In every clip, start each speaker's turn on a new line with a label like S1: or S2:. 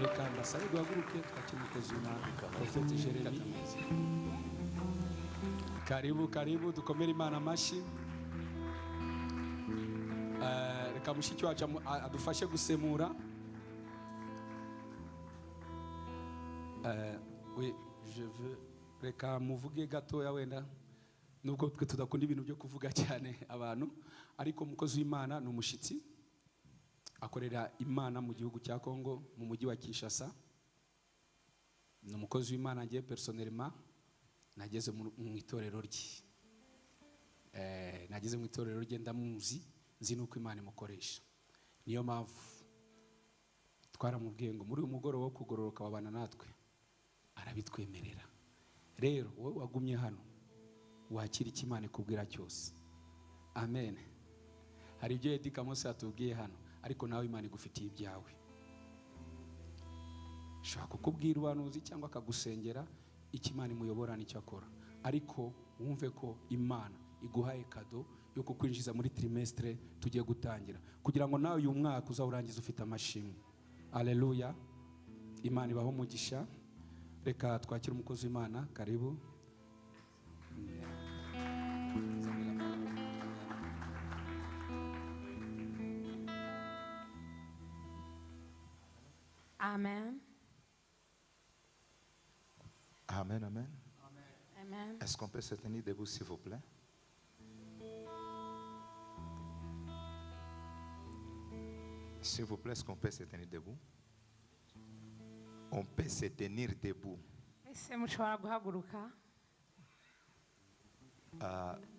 S1: reka mbasabe duhaguruke twakira umukozi w'Imana Profeti Jeremy. Karibu dukomere Imana amashyi. Reka mushiki wacu adufashe gusemura. Oui, je veux reka muvuge gatoya wenda nubwo twe tudakunda ibintu byo kuvuga cyane abantu, ariko umukozi w'Imana ni umushitsi akorera Imana mu gihugu cya Kongo mu mujyi wa Kinshasa. Ni umukozi w'Imana ngiye personnellement nageze mu itorero rye. Nageze mu itorero rye ndamuzi, nzi nuko Imana imukoresha. Niyo mpamvu twaramubwiye ngo muri uyu mugoroba wo kugororoka wabana natwe, arabitwemerera. Rero wowe wagumye hano wakira icyo Imana ikubwira cyose. Amen. Hari ibyo Eddy Kamoso yatubwiye hano, ariko nawe Imana igufitiye ibyawe. Shaka kukubwira ubuhanuzi cyangwa akagusengera, icyo Imana imuyobora n'icyo akora, ariko wumve ko Imana iguhaye kado yo kukwinjiza muri trimestre tugiye gutangira, kugira ngo nawe uyu mwaka uzawurangiza ufite amashimwe. Haleluya. Imana ibaho umugisha. Reka twakira umukozi w'Imana. Karibu.
S2: Amen.
S3: Amen, amen.
S2: Amen.
S3: Est-ce qu'on peut se tenir debout, s'il vous plaît? S'il vous plaît, est-ce qu'on peut se tenir debout? On peut se tenir debout.
S2: Ese mushobora guhaguruka?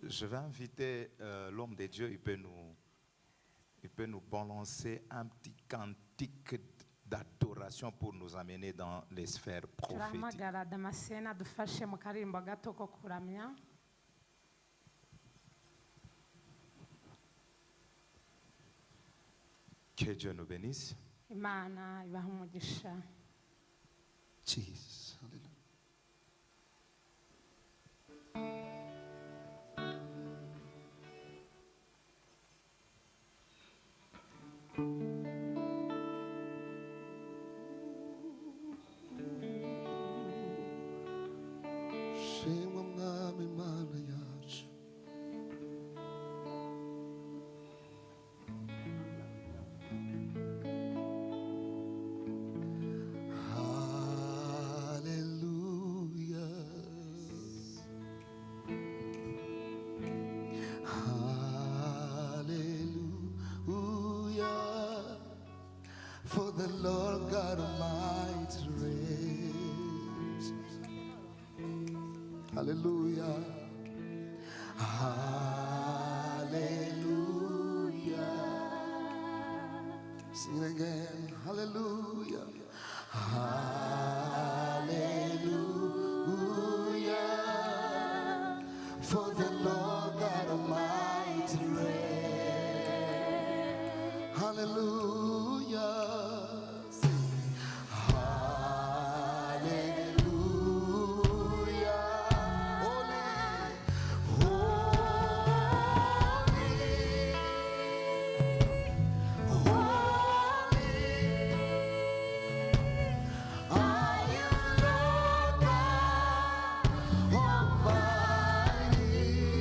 S3: Je vais inviter l'homme de Dieu. Il peut nous balancer un petit cantique d'adoration pour nous amener dans les sphères prophétiques.
S2: Turahamagara Damascene adufashe mu karimbo gato ko kuramya.
S3: Que Dieu nous bénisse.
S2: Imana ibaha umugisha.
S3: Jesus. Hallelujah.
S4: Shimwa mwami Mana yacu, for the Lord God Almighty reigns. Hallelujah. Hallelujah. Sing it again. Hallelujah. Hallelujah. For the Lord God Almighty reigns. Hallelujah. Almighty.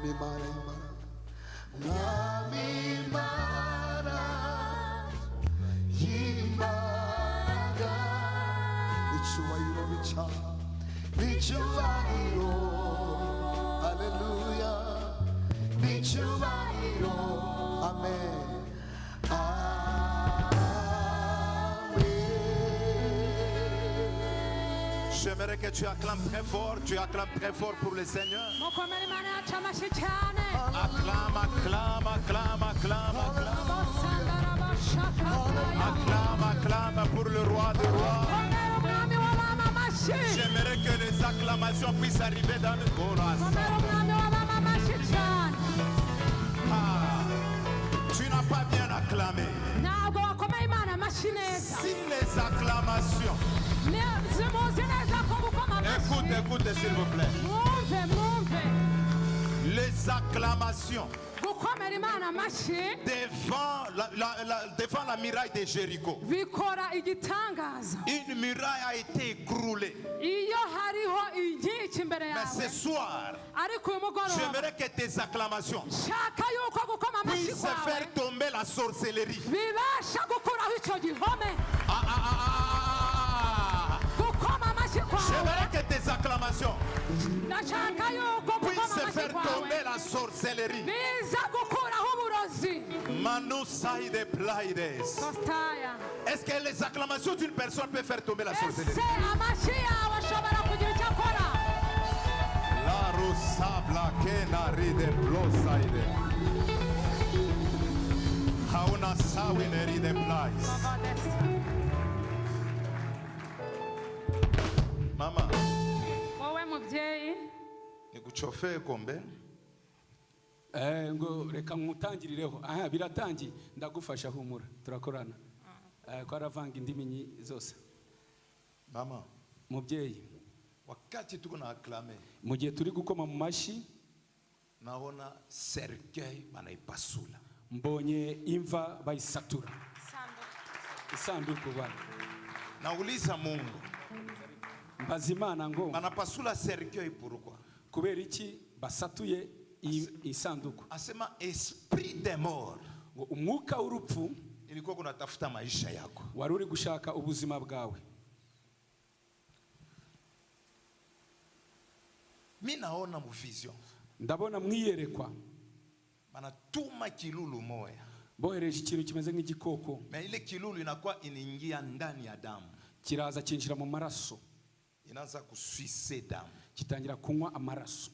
S4: Mwami Mana y'Imana, Mwami Mana y'Imana, icyubahiro ni cyawe, icyubahiro, haleluya, icyubahiro, amen.
S3: J'aimerais que tu acclames très fort pour le Seigneur.
S2: mukomere imana yacu amashyi cyane.
S3: Acclame, acclame, acclame, acclame, acclame. Acclame, acclame pour le roi des rois.
S2: komera umwami w'abami amashyi.
S3: J'aimerais que les acclamations puissent arriver dans le
S2: komera umwami w'abami amashyi cyane.
S3: Tu n'as pas bien acclamé.
S2: ntabwo wakomeye imana amashyi neza.
S3: Si les acclamations,
S2: zimuzi neza ko gukoma amashyi.
S3: écoute s'il vous plaît.
S2: mwumve
S3: Les acclamations
S2: gukomera imana amashyi
S3: devant la muraille de Jéricho.
S2: bikora igitangaza.
S3: Une muraille a été écroulée.
S2: iyo hariho inkiki imbere
S3: Mais ce
S2: yawe,
S3: soir,
S2: ariko uyu mugoroba
S3: j'aimerais que tes acclamations
S2: shaka yuko gukoma amashyi
S3: puissent
S2: kwawe
S3: faire tomber la sorcellerie.
S2: bibasha gukuraho icyo gihome. gukoma amashyi kwawe
S3: J'aimerais que tes acclamations
S2: ndashaka yuko gukoma
S3: puissent
S2: amashyi
S3: faire tomber
S2: kwawe
S3: la sorcellerie.
S2: biza gukuraho uburozi.
S3: Manusai Plaides.
S2: Kostaya.
S3: Est-ce que les acclamations d'une personne peuvent faire tomber la sorcellerie?
S2: ese amashyi yawe ashobora kugira icyo akora?
S3: La rusabla kenari de blosaide. Hauna sawineri de plais. Mama,
S2: wowe mubyeyi,
S3: nikuchofe kombe?
S1: ngo reka nkutangirireho. Aha biratangiye, ndagufasha, humura, turakorana. Ko aravanga indimi zose.
S3: Mama,
S1: Mubyeyi,
S3: wakati tuko na acclame,
S1: mu gihe turi gukoma mu mashyi,
S3: naona cercueil banaipasula.
S1: mbonye imva bayisatura, isanduku bana.
S3: Nauliza Mungu,
S1: Mbaza Imana ngo
S3: banapasula cercueil pourquoi?
S1: kubera iki basatuye isanduku?
S3: Asema esprit de mort.
S1: Ngo umwuka w'urupfu
S3: Ilikuwa kunatafuta maisha yako.
S1: wari uri gushaka ubuzima bwawe.
S3: Mimi naona mu vision.
S1: Ndabona mwiyerekwa
S3: Banatuma kilulu moya.
S1: bohereje ikintu kimeze nk'igikoko,
S3: Na ile kilulu inakuwa inaingia ndani ya damu.
S1: kiraza kinjira mu maraso,
S3: Inaanza kuswise damu.
S1: kitangira kunywa amaraso.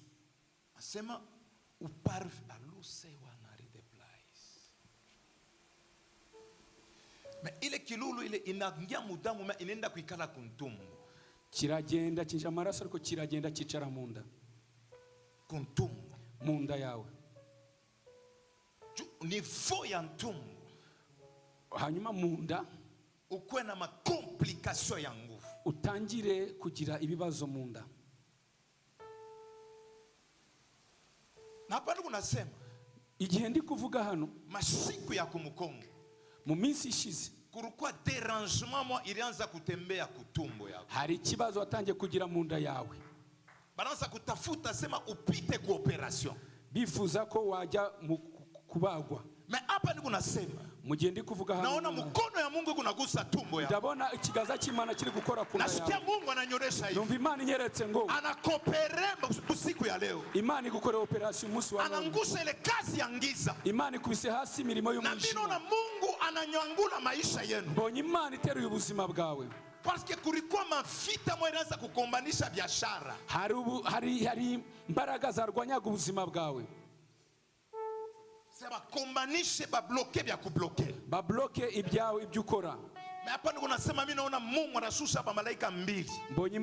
S3: Asema uparve aluse wanari de place. Na ile kilulu ile inaingia mudamu ma inaenda kuikala kuntumbu.
S1: Kiragenda kinjira amaraso, ariko kiragenda kicara mu nda,
S3: Kuntumbu.
S1: mu nda yawe.
S3: Niveau ya ntumbu.
S1: Hanyuma mu nda
S3: Ukwe na makomplikasyon ya nguvu.
S1: utangire kugira ibibazo mu nda.
S3: Na hapa ndio kunasema
S1: Igihe ndi kuvuga hano,
S3: masiku ya kumukongo
S1: mu minsi ishize
S3: kulikuwa derangement mwa ilianza kutembea kutumbo yako.
S1: hari ikibazo watangiye kugira mu nda yawe.
S3: Banaanza kutafuta sema upite ku operation.
S1: Bifuza ko wajya mu kubagwa.
S3: Mais hapa ndio kunasema
S1: Mu gihe ndi kuvuga
S3: naona
S1: hano,
S3: mkono ya Mungu kunagusa tumbo yako.
S1: ndabona ikiganza cy'Imana kiri gukora ku nda
S3: Nasikia
S1: yawe.
S3: Mungu ananyoresha hivi.
S1: Numva Imana inyeretse ngo
S3: Anakopere usiku ya leo.
S1: Imana igukore operation umunsi wa none.
S3: Anangusha ile kazi ya ngiza.
S1: Imana ikubise hasi imirimo
S3: Na mimi naona
S1: y'umwijima.
S3: Mungu ananyangula maisha yenu.
S1: Mbonye Imana iteruye ubuzima bwawe.
S3: Parce que kulikuwa mavita mwa inaanza kukombanisha biashara.
S1: Hari imbaraga zarwanyaga ubuzima bwawe.
S3: Sema kombanishe ba bloquer bya kubloquer.
S1: Babloke ibyawe ibyo ukora.
S3: Mais hapa ndio kunasema mimi naona Mungu anashusha ba malaika mbili.
S1: Mbonye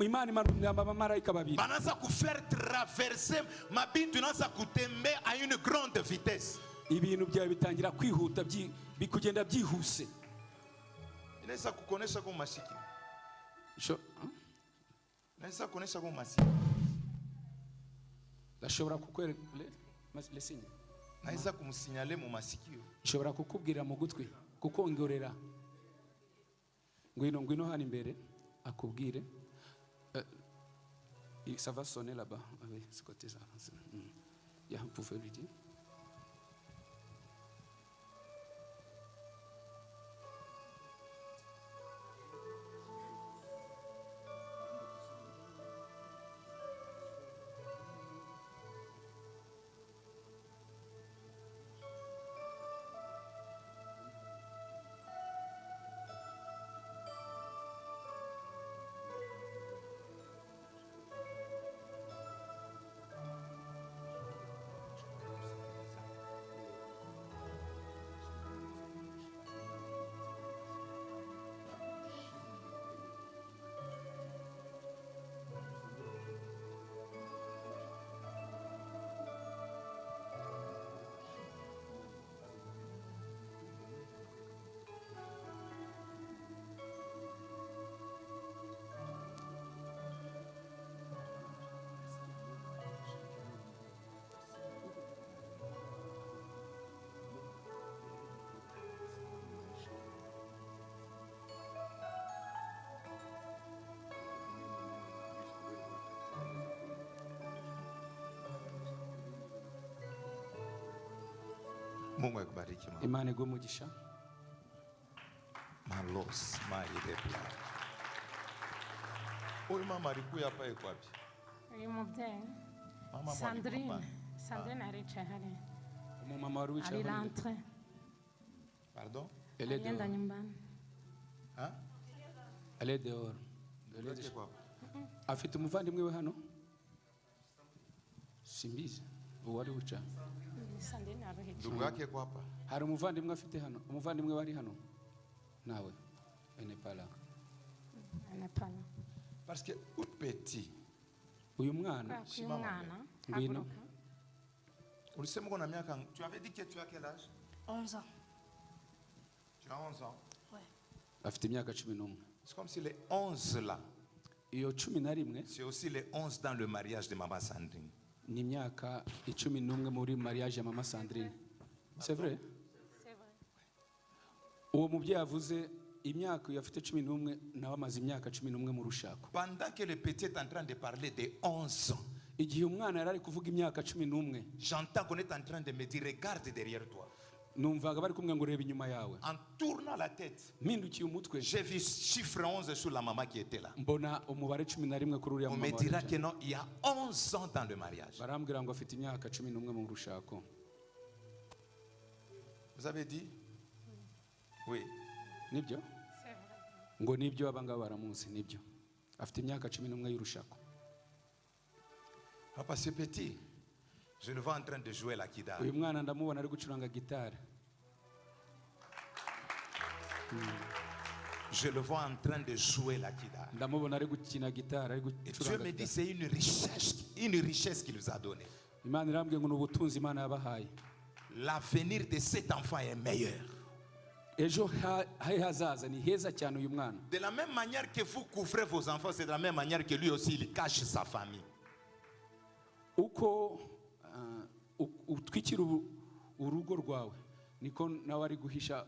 S1: Imana imanura abamarayika babiri.
S3: Banaanza kufaire traverser mabintu inaanza kutembea à une grande vitesse.
S1: Ibintu byawe bitangira kwihuta bikugenda byihuse.
S3: Inaweza kukonesha kama masikini. Inaweza kuonesha kama masikini.
S1: Ndashobora kukwereka lesinye.
S3: Naweza kumsinyale mu masikio.
S1: Nshobora kukubwira mu gutwi, kukongorera. Ngwino hano imbere akubwire. Ça va sonner là-bas. Oui, c'est côté ça. vous pouvez lui dire.
S3: Mungu akubariki mama.
S1: Imana iguhe umugisha.
S3: Malos maidebla. Huyu mama alikuya hapa yuko wapi?
S2: uyu mubyeyi
S3: Mama
S2: Sandrine aricaye hariya
S1: Umumama wari
S2: ari
S1: wicaye hano.
S2: rentre
S3: Pardon?
S1: Elle est dehors.
S2: agenda nyumbani
S3: Hein?
S1: Elle est dehors. Elle est
S3: Ulete
S1: dehors.
S3: kwa.
S1: Afite umuvandimwe we hano? Simbizi. Uwari wicaye.
S2: Sandrine aruhicaye
S3: Ndugu yake kwa hapa.
S1: Hari umuvandimwe afite hano. Umuvandimwe wari hano. Nawe. Elle n'est pas là.
S2: anapana
S3: Parce que un petit.
S1: Uyu mwana
S2: kubera ko uyu mwana
S1: Ngwino.
S2: haguruka
S3: Ulisema uko na miaka. Tu avais dit que tu as quel âge?
S5: 11 ans.
S3: Tu as 11 ans.
S5: Ouais.
S1: afite imyaka 11.
S3: C'est comme si les 11 là,
S1: Iyo 11
S3: c'est aussi les 11 dans le mariage de Maman Sandrine.
S1: ni imyaka 11 muri mariage ya mama Sandrine. C'est vrai?
S2: c'est vrai
S1: Uwo mubyeyi avuze imyaka iyo afite 11 nawe amaze imyaka 11 mu rushako.
S3: Pendant que le petit est en train de parler de 11 ans,
S1: Igihe umwana yari ari kuvuga imyaka 11,
S3: j'entends qu'on est en train de me dire regarde derrière toi.
S1: numvaga bari kumwe ngo reba inyuma yawe.
S3: En tournant la tête,
S1: Mpindukiye umutwe
S3: j'ai vu chiffre 11 sur la maman qui était là.
S1: mbona umubare 11 kuri uriya
S3: On
S1: mama
S3: me
S1: wari
S3: dira
S1: wicaye.
S3: que non, il y a 11 ans dans le mariage.
S1: Barambwira ngo afite imyaka 11 mu rushako.
S3: Vous avez dit? Oui.
S1: Nibyo?
S2: c'est vrai
S1: Ngo nibyo abangaba baramuzi nibyo. Afite imyaka 11 y'urushako.
S3: Papa, c'est petit. Je le vois en train de jouer la kidara.
S1: Uyu mwana ndamubona ari gucuranga gitari.
S3: Je le vois en train de jouer la kidara.
S1: Ndamubona ari gukina gitari, ari
S3: Et Dieu
S1: gucuranga
S3: me dit
S1: gitari.
S3: c'est une richesse qu'il nous a donnée.
S1: Imana irambwiye ngo ni ubutunzi Imana yabahaye.
S3: L'avenir de cet enfant est meilleur.
S1: Ejo he hazaza ni heza cyane uyu mwana.
S3: De la même manière que vous couvrez vos enfants, c'est de la même manière que lui aussi il cache sa famille.
S1: Uko utwikira urugo rwawe niko nawe ari guhisha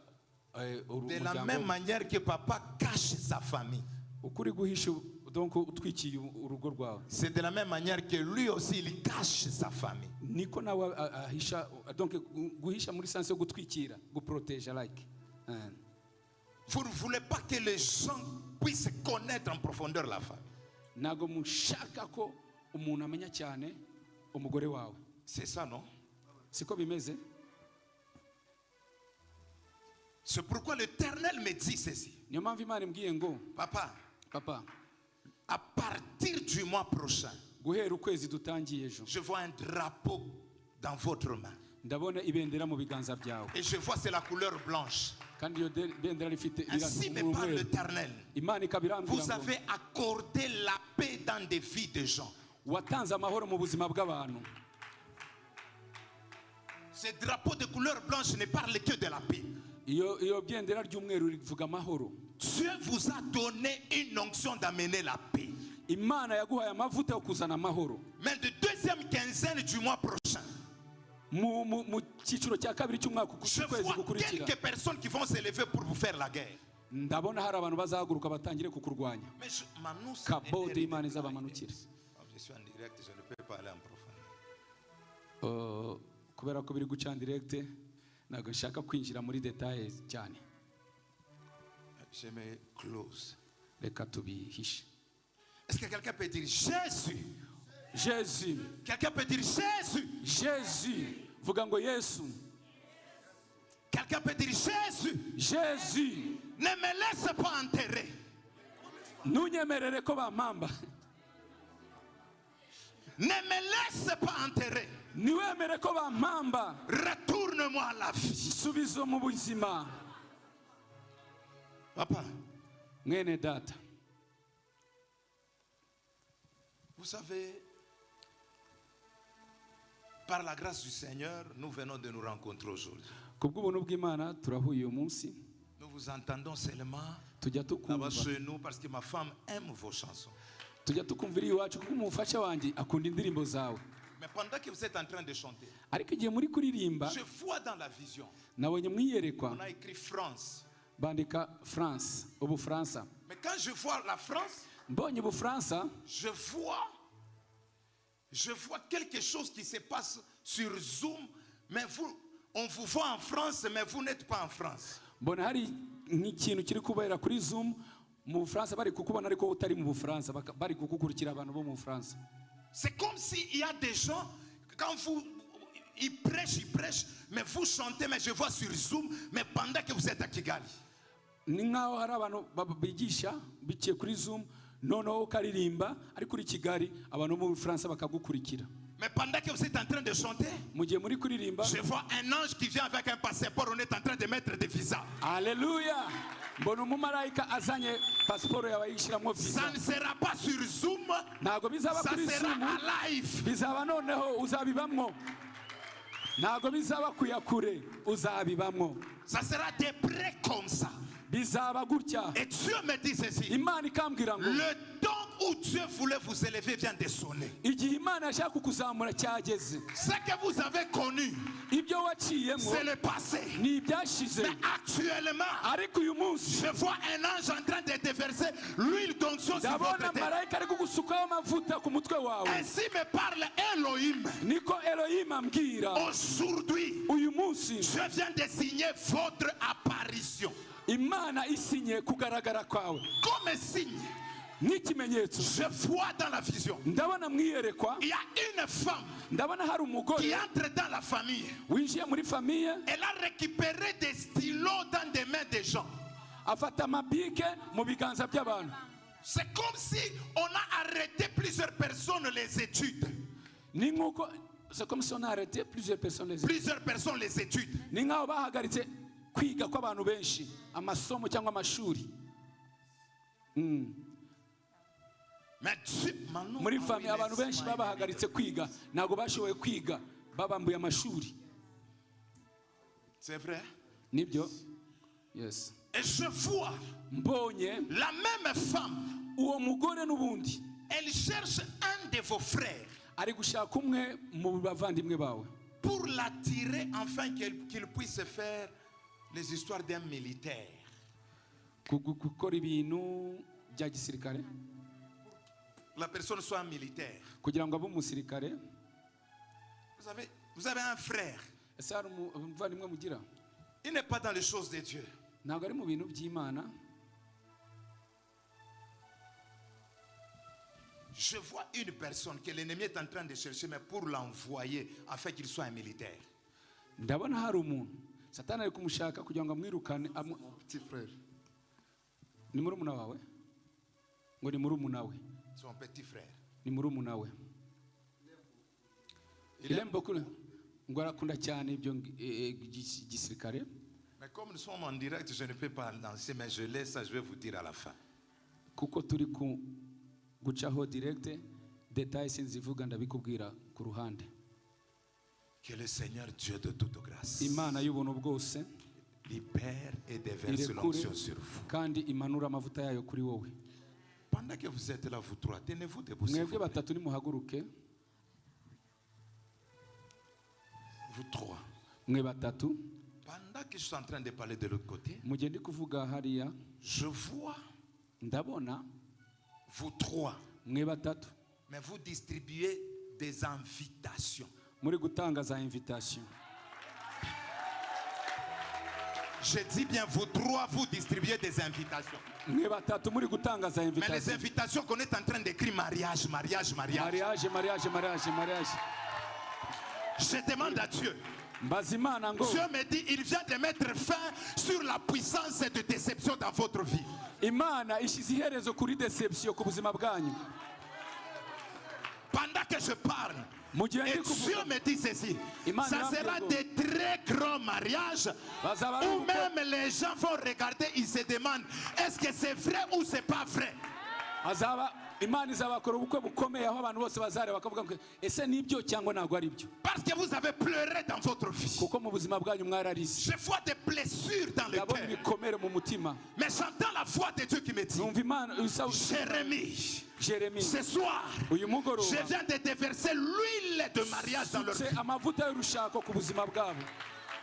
S3: De la même manière que papa cache sa famille,
S1: ukuri guhisha donc utwikiye urugo rwawe
S3: c'est de la même manière que lui aussi il cache sa famille.
S1: niko nawe ahisha donc guhisha muri sense yo gutwikira guproteger like.
S3: Vous ne voulez pas que les gens puissent connaître en profondeur la famille.
S1: Nago mushaka ko umuntu amenya cyane umugore wawe.
S3: C'est ça, non?
S1: Siko bimeze?
S3: C'est pourquoi l'Éternel me dit ceci.
S1: Niyo mpamvu Imana imbwiye ngo
S3: Papa,
S1: papa
S3: à partir du mois prochain,
S1: guhera ukwezi dutangiye ejo
S3: je vois un drapeau dans votre main.
S1: ndabona ibendera mu biganza byawe
S3: Et je vois c'est la couleur blanche.
S1: kandi iyo bendera rifite
S3: Ainsi me parle l'Éternel.
S1: Imana ikabirambwira
S3: Vous
S1: ngo
S3: avez accordé la paix dans des vies de gens.
S1: watanze amahoro mu buzima bw'abantu.
S3: Ce drapeau de couleur blanche ne parle que de la paix.
S1: iyo bendera ry'umweru rivuga amahoro.
S3: Dieu vous a donné une onction d'amener la paix.
S1: Imana yaguhaye amavuta yo kuzana amahoro.
S3: Mais de deuxième quinzaine du mois prochain,
S1: mu cyiciro cya kabiri cy'umwaka
S3: je
S1: ukwezi
S3: vois
S1: gukurikira
S3: quelques personnes qui vont se lever pour vous faire la guerre.
S1: ndabona hari abantu bazahaguruka batangire kukurwanya.
S3: Mais
S1: Kabode Imana izabamanukire.
S3: je suis en direct, je ne peux pas aller en profondeur.
S1: kubera ko biri guca direct ntabwo nshaka kwinjira muri details cyane.
S3: Je me close.
S1: Reka tubihishe.
S3: Est-ce que quelqu'un peut dire Jésus?
S1: Jésus.
S3: Quelqu'un peut dire Jésus?
S1: Jésus. Vuga ngo Yesu.
S3: Quelqu'un peut dire Jésus?
S1: Jésus.
S3: Ne me laisse pas enterrer.
S1: Nunyemerere ko bampamba.
S3: Ne me laisse pas enterrer.
S1: Niwemere ko bampamba.
S3: Retourne-moi à la vie.
S1: Subizo mu buzima.
S3: Papa,
S1: Mwene data.
S3: vous savez, par la grâce du Seigneur, nous venons de nous rencontrer aujourd'hui.
S1: Kubw'ubuntu bw'Imana turahuye uyu munsi.
S3: Nous vous entendons seulement
S1: Tujya tukumva.
S3: là-bas chez nous parce que ma femme aime vos chansons.
S1: Tujya tukumvira iwacu kuko umufasha wanjye akunda indirimbo zawe.
S3: Mais pendant que vous êtes en train de chanter,
S1: Ariko igihe muri kuririmba
S3: je vois dans la vision,
S1: nabonye mwiyerekwa
S3: on a écrit France.
S1: bandika France, Ubufaransa.
S3: Mais quand je vois la France,
S1: Mbonye Ubufaransa
S3: je vois quelque chose qui se passe sur Zoom, mais vous, on vous voit en France, mais vous n'êtes pas en France.
S1: mbona hari nk'ikintu kiri kubera kuri Zoom mu Bufaransa bari kukubona ariko utari mu Bufaransa bari kukukurikira abantu bo mu Bufaransa.
S3: C'est comme s'il y a des gens, quand ils prêchent, mais vous chantez, mais je vois sur Zoom, mais pendant que vous êtes à Kigali.
S1: Ni nkaho hari abantu bigisha biciye kuri Zoom noneho ukaririmba ariko kuri Kigali abantu bo mu Bufaransa bakagukurikira.
S3: Mais pendant que vous êtes en train de chanter,
S1: Mu gihe muri kuririmba
S3: je vois un ange qui vient avec un passeport, on est en train de mettre des visas.
S1: Alléluia. Mbona umumarayika azanye pasiporo yawe yishyiramo visa.
S3: Ça ne sera pas sur Zoom,
S1: Ntabwo bizaba
S3: ça
S1: kuri
S3: sera
S1: Zoom.
S3: à live.
S1: Bizaba noneho uzabibamwo. Ntabwo bizaba kuyakure uzabibamwo.
S3: Ça sera des prêts comme ça.
S1: Bizaba gutya.
S3: Et Dieu me dit ceci.
S1: Imana ikambwira ngo
S3: Le temps où Dieu voulait vous élever vient de sonner.
S1: igihe Imana yashaka kukuzamura cyageze.
S3: Ce que vous avez connu,
S1: Ibyo waciyemo
S3: c'est le passé.
S1: ni ibyashize.
S3: Mais actuellement,
S1: Ariko uyu munsi
S3: je vois un ange en train de déverser l'huile d'onction sur
S1: ndabona
S3: votre tête.
S1: marayika ari kugusukaho amavuta ku mutwe wawe.
S3: Ainsi me parle Elohim.
S1: Niko Elohim ambwira.
S3: Aujourd'hui,
S1: Uyu munsi
S3: je viens de signer votre apparition.
S1: Imana isinye kugaragara kwawe
S3: Comme un signe,
S1: nk'ikimenyetso.
S3: je vois dans la vision,
S1: Ndabona mwiyerekwa,
S3: il y a une femme
S1: ndabona hari umugore
S3: qui entre dans la famille.
S1: winjiye muri famiye
S3: Elle a récupéré des stylos dans des mains des gens.
S1: afata amabike mu biganza by'abantu.
S3: C'est comme si on a arrêté plusieurs personnes les études.
S1: Ni nk'uko c'est comme si on a arrêté plusieurs personnes les études.
S3: Plusieurs personnes les études.
S1: Ni nk'aho bahagaritse kwiga kw'abantu benshi amasomo cyangwa amashuri.
S3: Mais Dieu, maintenant,
S1: Muri famiye abantu benshi babahagaritse kwiga ntabwo bashoboye kwiga babambuye amashuri.
S3: c'est vrai.
S1: Nibyo? Yes.
S3: Et je vois
S1: Mbonye
S3: la même femme.
S1: uwo mugore n'ubundi
S3: Elle cherche un de vos frères
S1: ari gushaka umwe mu bavandimwe bawe
S3: pour l'attirer afin qu'il puisse faire les histoires d'un militaire.
S1: gukora ibintu bya gisirikare
S3: La personne soit un militaire.
S1: kugira ngo abe umusirikare.
S3: Vous avez un frère.
S1: Ese hari umuvandimwe mugira?
S3: Il n'est pas dans les choses de Dieu.
S1: Ntabwo ari mu bintu by'Imana.
S3: Je vois une personne que l'ennemi est en train de chercher, mais pour l'envoyer afin qu'il soit un militaire.
S1: Ndabona hari umuntu Satani ari kumushaka kugira ngo amwirukane.
S3: Petit frère.
S1: Ni murumuna wawe? Ngo ni murumuna we.
S3: Son petit frère.
S1: Ni murumuna we. Il aime beaucoup. Ngo arakunda cyane ibyo gisirikare.
S3: Mais comme nous sommes en direct, je ne peux pas lancer, mais je laisse ça, je vais vous dire à la fin.
S1: Kuko turi gucaho direct details sinzivuga ndabikubwira ku ruhande.
S3: Que le Seigneur Dieu de toute grâce
S1: Imana y'ubuntu bwose
S3: libère et déverse l'onction sur vous.
S1: kandi imanura amavuta yayo kuri wowe.
S3: Pendant que vous êtes là, vous trois, tenez-vous debout.
S1: Mwebwe batatu nimuhaguruke.
S3: Vous trois.
S1: Mwe batatu.
S3: Pendant que je suis en train de parler de l'autre côté,
S1: mu gihe ndi kuvuga hariya
S3: je vois
S1: ndabona
S3: vous trois,
S1: mwe batatu
S3: mais vous distribuez des invitations.
S1: muri gutanga za invitation.
S3: Je dis bien, vous trois, vous distribuez des invitations.
S1: Mwe batatu muri gutanga za
S3: Mais les
S1: invitation.
S3: invitations qu'on est en train d'écrire, mariage, mariage, mariage.
S1: Mariage.
S3: Je demande à Dieu.
S1: Mbazimana ngo
S3: Dieu me dit, il vient de mettre fin sur la puissance de déception dans votre vie.
S1: Imana ishize iherezo kuri deception ku buzima bwanyu.
S3: Pendant que je parle,
S1: Mu gihe
S3: et
S1: ndi
S3: Dieu
S1: kuvuga
S3: me dit ceci,
S1: Imana
S3: ça
S1: irambwira
S3: sera
S1: ngo
S3: des très grands mariages
S1: bazaba ari
S3: où
S1: ubukwe
S3: même les gens vont regarder, ils se demandent, est-ce que c'est vrai ou c'est pas vrai?
S1: azaba Imana izabakora ubukwe bukomeye aho abantu bose bazareba bakavuga ngo ese nibyo cyangwa ntabwo ari byo,
S3: Parce que vous avez pleuré dans votre vie.
S1: kuko mu buzima bwanyu mwararize.
S3: Je vois des blessures dans le
S1: Ndabona
S3: cœur.
S1: ibikomere mu mutima.
S3: Mais j'entends la voix de Dieu qui me dit,
S1: Numva Imana
S3: Jérémie,
S1: Jeremy
S3: ce soir,
S1: uyu mugoroba
S3: je viens de déverser l'huile de mariage dans leur
S1: sutse
S3: vie.
S1: amavuta y'urushako ku buzima bwabo.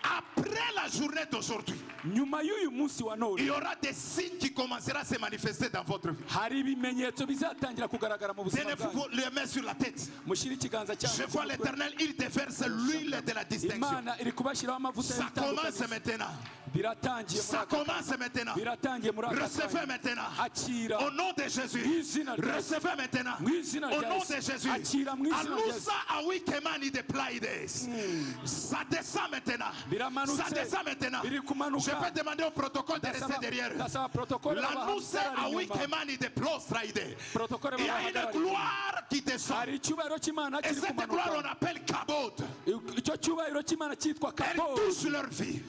S3: Après la journée d'aujourd'hui,
S1: Nyuma y'uyu munsi wa
S3: il
S1: none
S3: y aura des signes qui commenceront à se manifester dans votre vie.
S1: hari ibimenyetso bizatangira kugaragara mu buzima
S3: Tenez-vous
S1: bwanyu.
S3: les mains sur la tête.
S1: Mushyire ikiganza
S3: Je
S1: cyanyu
S3: vois
S1: ku mutwe.
S3: l'Éternel, il déverse l'huile de la distinction.
S1: Imana iri kubashyiraho amavuta
S3: Ça commence
S1: y'ibitandukanye.
S3: maintenant.
S1: Biratangiye muri
S3: Ça
S1: aka
S3: commence maintenant.
S1: biratangiye muri aka
S3: Recevez
S1: kanya.
S3: maintenant.
S1: Akira
S3: Au nom de Jésus.
S1: Mw'izina rya Yesu.
S3: Recevez maintenant.
S1: Mw'izina
S3: Au
S1: rya
S3: nom
S1: Yesu.
S3: de Jésus.
S1: Akira mw'izina rya Yesu.
S3: Alusa awikemani de Pleiades. Ça descend maintenant.
S1: Biramanutse.
S3: Ça descend maintenant.
S1: Biri kumanuka.
S3: Je peux demander au protocole de rester
S1: Ndasaba-
S3: derrière.
S1: ndasaba protokole
S3: L'anusa
S1: bahagarara inyuma.
S3: awikemani de Prostraide.
S1: Protokole
S3: Il y a une
S1: bahagarara inyuma.
S3: gloire qui descend.
S1: Hari icyubahiro cy'Imana
S3: Et
S1: kiri
S3: cette gloire on
S1: kumanuka.
S3: appelle Kabod.
S1: Icyo cyubahiro cy'Imana cyitwa
S3: Elle
S1: Kabod.
S3: touche leur vie.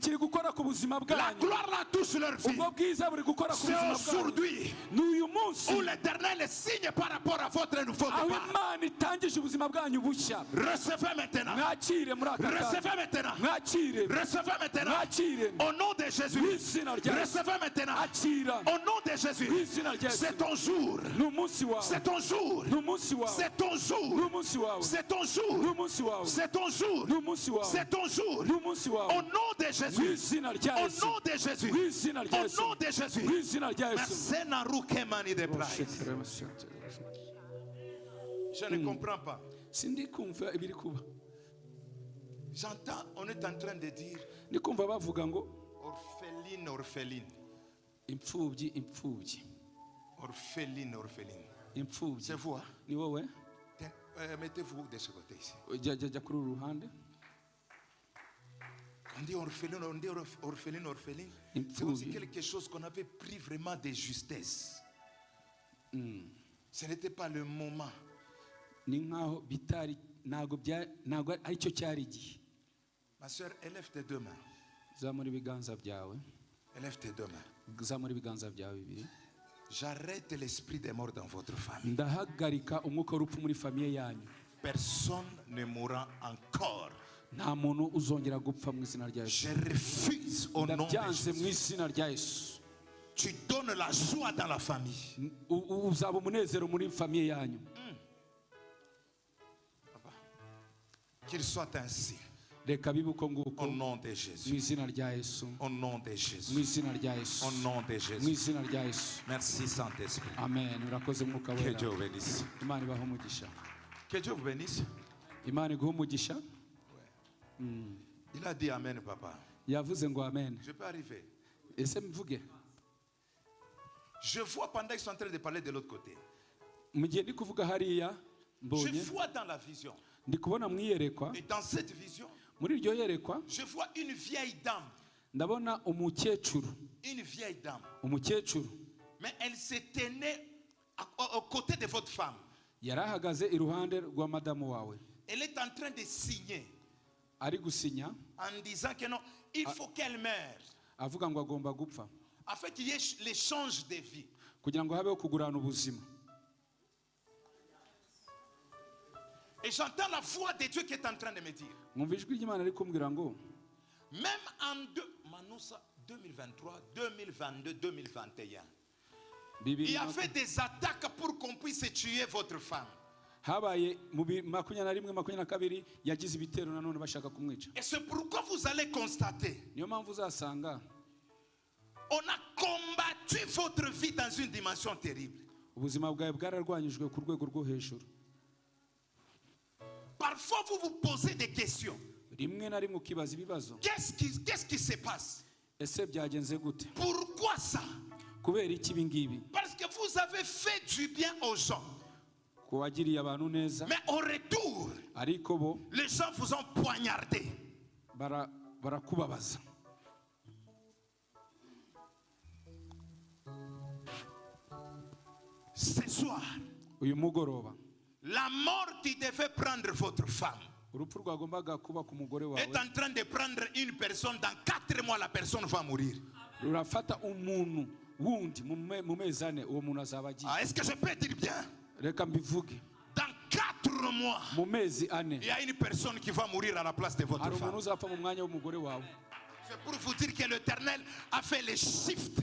S1: Kiri gukora ku buzima
S3: La
S1: bwanyu.
S3: gloire la touche leur vie.
S1: Ubwo bwiza buri gukora ku
S3: C'est
S1: buzima bwanyu.
S3: aujourd'hui
S1: N'uyu munsi
S3: où l'Éternel signe par rapport à votre nouveau
S1: aho
S3: départ.
S1: Imana itangije ubuzima bwanyu bushya.
S3: Recevez maintenant.
S1: Mwakire muri aka
S3: Recevez
S1: kanya.
S3: maintenant.
S1: Mwakire.
S3: Recevez maintenant.
S1: Mwakire.
S3: Au nom de Jésus.
S1: Mw'izina rya Yesu.
S3: Recevez maintenant.
S1: Akira.
S3: Au nom de Jésus.
S1: Mw'izina rya Yesu.
S3: C'est ton jour.
S1: Ni umunsi wawe.
S3: C'est ton jour.
S1: Ni umunsi wawe.
S3: C'est ton
S1: Ni
S3: jour.
S1: umunsi wawe.
S3: C'est ton
S1: Ni
S3: jour.
S1: umunsi wawe.
S3: C'est ton jour.
S1: Ni umunsi wawe.
S3: C'est ton jour.
S1: Ni umunsi
S3: Au
S1: wawe.
S3: nom de Jésus.
S1: Mw'izina rya
S3: Au
S1: Yesu.
S3: nom de Jésus.
S1: Mw'izina rya
S3: Au
S1: Yesu.
S3: nom de Jésus.
S1: Mw'izina rya Yesu.
S3: Merci Naruke Mani de Prague. Je ne comprends pas.
S1: Sindi kumva ibiri kuba.
S3: J'entends, on est en train de dire
S1: Ndi kumva bavuga ngo
S3: orpheline, orpheline.
S1: imfubyi imfubyi
S3: Orpheline, orpheline.
S1: imfubyi.
S3: C'est vous, hein?
S1: Ni wowe?
S3: Mettez-vous de ce côté ici.
S1: Jya kuri uru ruhande.
S3: On dit orpheline, on dit orpheline, orpheline.
S1: Une
S3: C'est aussi
S1: fouille.
S3: quelque chose qu'on avait pris vraiment de justesse. Ce n'était pas le moment.
S1: Ni nkaho bitari ntago ari cyo cyari igihe.
S3: Ma soeur, élève tes deux mains.
S1: Zamura ibiganza byawe.
S3: Élève tes deux mains.
S1: Zamura ibiganza byawe bibiri.
S3: J'arrête l'esprit des morts dans votre famille.
S1: Ndahagarika umwuka w'urupfu muri famiye yanyu.
S3: Personne ne mourra encore.
S1: Nta muntu uzongera gupfa mu izina rya Yesu.
S3: Je refuse au nom de
S1: Ndabyanze mu
S3: Jésus.
S1: izina rya Yesu.
S3: Tu donnes la joie dans la famille.
S1: Uzaba umunezero muri famiye yanyu.
S3: Qu'il soit ainsi.
S1: Reka bibe uko nguko
S3: Au nom de
S1: mu
S3: Jésus.
S1: izina rya Yesu.
S3: Au nom de
S1: Mu
S3: Jésus.
S1: izina rya Yesu.
S3: Au nom de
S1: Mu
S3: Jésus.
S1: izina rya Yesu.
S3: Merci Saint-Esprit.
S1: Amen. Urakoze mwuka
S3: Que
S1: wera.
S3: Dieu vous bénisse.
S1: Imana ibahe umugisha.
S3: Que Dieu vous bénisse.
S1: Imana iguhe umugisha.
S3: Il a dit Amen, papa.
S1: Yavuze ngo amen.
S3: Je peux arriver.
S1: Ese mvuge.
S3: Je vois pendant qu'ils sont en train de parler de l'autre côté.
S1: Mu gihe ndi kuvuga hariya
S3: Je
S1: mbonye
S3: vois dans la vision.
S1: ndi kubona mu iyerekwa.
S3: Et dans cette vision,
S1: Muri iryo yerekwa
S3: je vois une vieille dame.
S1: ndabona umukecuru.
S3: Une vieille dame.
S1: Umukecuru
S3: Mais elle se tenait aux côtés de votre femme.
S1: yari ahagaze iruhande rwa madamu wawe.
S3: Elle est en train de signer
S1: Ari gusinya
S3: en disant que non, il faut qu'elle meure.
S1: avuga ngo agomba gupfa
S3: Afin qu'il y ait l'échange de vie.
S1: kugira ngo habeho kugurana ubuzima.
S3: Et j'entends la voix de Dieu qui est en train de me dire.
S1: Mwumva ijwi ry'Imana ari kumbwira ngo
S3: Même en 2023, 2022, 2021, il
S1: bibiri
S3: y a fait des attaques pour qu'on puisse tuer votre femme.
S1: habaye mu 2021 2022 yagize ibitero nanone bashaka kumwica.
S3: Et c'est pourquoi vous allez constater,
S1: Niyo mpamvu uzasanga
S3: on a combattu votre vie dans une dimension terrible.
S1: ubuzima bwawe bwararwanyijwe ku rwego rwo hejuru.
S3: Parfois, parfois vous vous posez des questions.
S1: rimwe na rimwe ukibaza ibibazo.
S3: Qu'est-ce qui se passe?
S1: Ese byagenze gute?
S3: Pourquoi ça?
S1: Kubera iki ibi ngibi?
S3: Parce que vous avez fait du bien aux gens.
S1: Ko wagiriye abantu neza,
S3: Mais au retour,
S1: ariko bo
S3: les gens vous ont poignardé.
S1: barakubabaza.
S3: Ce soir,
S1: Uyu mugoroba
S3: la mort qui devait prendre votre femme
S1: urupfu rwagombaga kuba ku mugore wawe
S3: est en train de prendre une personne. Dans 4 mois, la personne va mourir.
S1: rurafata umuntu wundi mu mezi ane, uwo muntu azaba agiye.
S3: Est-ce que je peux dire bien?
S1: Reka mbivuge,
S3: Dans 4 mois,
S1: mu mezi ane
S3: il y a une personne qui va mourir à la place de votre
S1: hari
S3: femme.
S1: umuntu uzapfa mu mwanya w'umugore wawe.
S3: C'est pour vous dire que l'Éternel a fait le shift.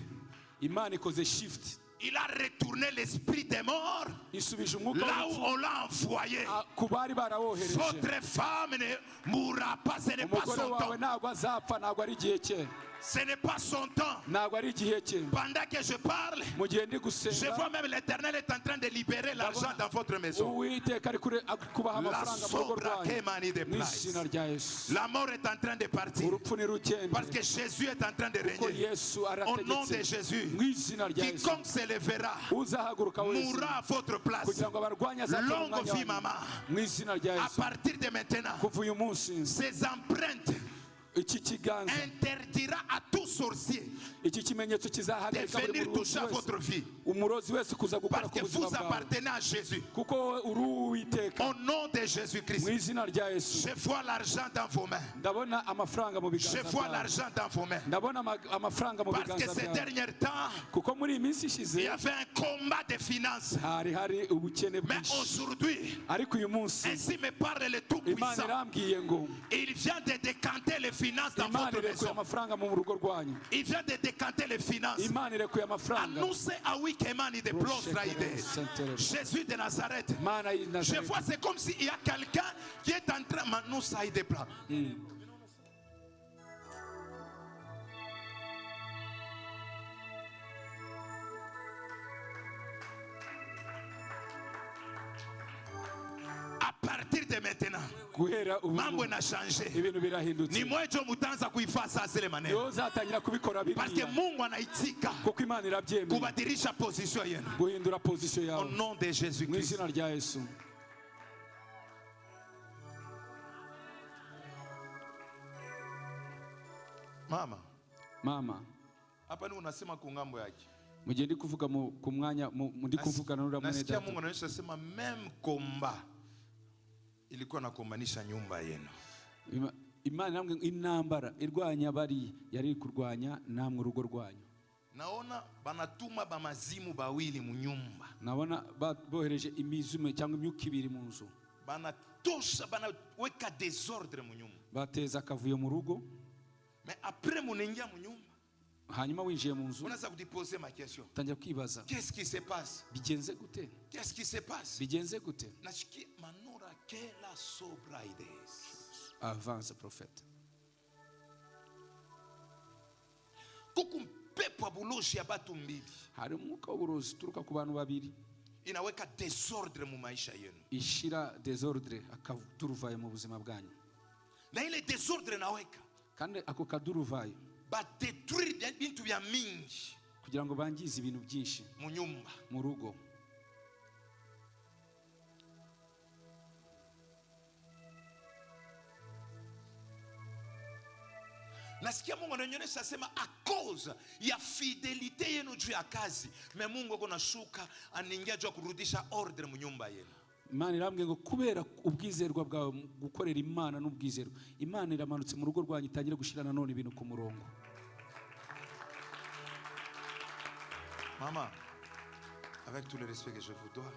S1: Imana ikoze shift,
S3: Il a retourné l'esprit des morts
S1: isubije umwuka
S3: là où
S1: w'urupfu
S3: on l'a envoyé.
S1: ku bari barawohereje.
S3: Votre femme ne mourra pas, ce n'est pas
S1: Umugore
S3: son
S1: wawe
S3: temps.
S1: ntabwo azapfa, ntabwo ari igihe cye,
S3: Ce n'est pas son temps.
S1: ntabwo ari igihe cye.
S3: Pendant que je parle,
S1: Mu gihe ndi
S3: je
S1: gusenga,
S3: vois même l'Éternel est en train de libérer l'argent dans votre maison.
S1: Uwiteka ari kubaha
S3: La
S1: amafaranga mu rugo
S3: sobra
S1: rwanyu
S3: che mani de
S1: mu
S3: place.
S1: izina rya Yesu.
S3: La mort est en train de partir.
S1: Urupfu ni rugende
S3: Parce que Jésus est en train de
S1: kuko
S3: régner.
S1: Yesu
S3: Au nom de
S1: arategetse.
S3: Jésus,
S1: Mu izina rya Yesu,
S3: quiconque se lèvera
S1: uzahaguruka wese
S3: mourra à votre place.
S1: kugira ngo abarwanye azapfa mu
S3: Longue
S1: mwanya
S3: vie,
S1: wanyu.
S3: maman.
S1: Mu izina rya
S3: À
S1: Yesu,
S3: partir de maintenant,
S1: kuva uyu munsi
S3: ces empreintes
S1: iki kiganza,
S3: interdira à tout sorcier
S1: iki kimenyetso
S3: de
S1: kizahagarika buri
S3: venir
S1: murozi
S3: toucher à votre
S1: wese,
S3: vie.
S1: umurozi wese kuza gukora
S3: Parce
S1: ku
S3: que
S1: buzima
S3: vous
S1: bwawe,
S3: appartenez à Jésus.
S1: kuko wowe uri Uwiteka.
S3: Au nom de Jésus-Christ,
S1: Mu izina rya Yesu,
S3: je vois l'argent dans vos mains.
S1: ndabona amafaranga mu
S3: Je
S1: biganza
S3: vois
S1: byawe,
S3: l'argent dans vos mains.
S1: ndabona amafaranga mu
S3: Parce que
S1: biganza
S3: ces
S1: byawe,
S3: derniers temps,
S1: kuko muri iyi minsi
S3: il
S1: ishize
S3: y avait un combat de finances.
S1: hari ubukene
S3: Mais
S1: bwinshi,
S3: aujourd'hui,
S1: ariko uyu munsi
S3: ainsi me parle le
S1: Imana
S3: Tout-Puissant.
S1: irambwiye ngo
S3: Il vient de décanter les finances dans
S1: Imana
S3: votre
S1: irekuye
S3: maison.
S1: amafaranga mu rugo rwanyu.
S3: Il vient de décanter les finances.
S1: Imana irekuye amafaranga.
S3: Annonce à Wikemani de Jésus de Nazareth.
S1: Imana y'i
S3: Je
S1: Nazareti.
S3: vois, c'est comme s'il y a quelqu'un qui est en train d'annoncer des plans. À partir de maintenant,
S1: guhera ubu
S3: mambo na changé.
S1: ibintu birahindutse.
S3: Ni mwejo mutanza kuifasa asile maneno.
S1: Niwe uzatangira kubikora
S3: Parce que
S1: biriya,
S3: Mungu anaitika
S1: kuko Imana irabyemeye
S3: kubadilisha position yenu.
S1: guhindura pozisiyo
S3: Au
S1: yawe
S3: nom de
S1: mu
S3: Jésus-Christ.
S1: izina rya Yesu. Mama,
S3: Hapa ni unasema kungambo yake.
S1: mu gihe ndi kuvuga ku mwanya ndi kuvugana n'uriya mwene
S3: Nasikia
S1: data,
S3: Mungu anaonyesha sema meme komba ilikuwa nakombanisha nyumba yenu.
S1: Imana namwe intambara irwanya bari yari kurwanya namwe urugo rwanyu.
S3: Naona banatuma bamazimu bawili mu nyumba.
S1: Nabona bohereje imizume cyangwa imyuka ibiri mu nzu,
S3: Banatosha banaweka désordre mu nyumba.
S1: bateza akavuyo mu rugo.
S3: Mais après munaingia mu nyumba,
S1: Hanyuma winjiye mu nzu
S3: unaanza kujiposer ma question.
S1: utangira kwibaza,
S3: Qu'est-ce qui se passe?
S1: bigenze gute?
S3: Qu'est-ce qui se passe?
S1: Bigenze gute?
S3: Nasikia manora kela sobraides.
S1: Avance prophète.
S3: Kuku mpepo wa buloshi ya batu mbili.
S1: Hari umwuka w'uburozi uturuka ku bantu babiri,
S3: Inaweka désordre mu maisha yenu.
S1: ishira desordre, akaduruvaye mu buzima bwanyu.
S3: Na ile désordre naweka
S1: Kandi ako kaduruvaye
S3: ba détruire bintu bya mingi
S1: kugira ngo bangize ibintu byinshi
S3: mu nyumba.
S1: mu rugo.
S3: Nasikia Mungu ananionyesha sema a cause ya fidelite yenu juu ya kazi, me Mungu ako nashuka anaingia juu ya kurudisha ordre mu nyumba yenu.
S1: Imana irambwiye ngo kubera ubwizerwa bwawe mu gukorera Imana n'ubwizerwa, Imana iramanutse mu rugo rwanyu itangire gushira nanone ibintu ku murongo.
S3: Maman, avec tout le respect que je vous dois,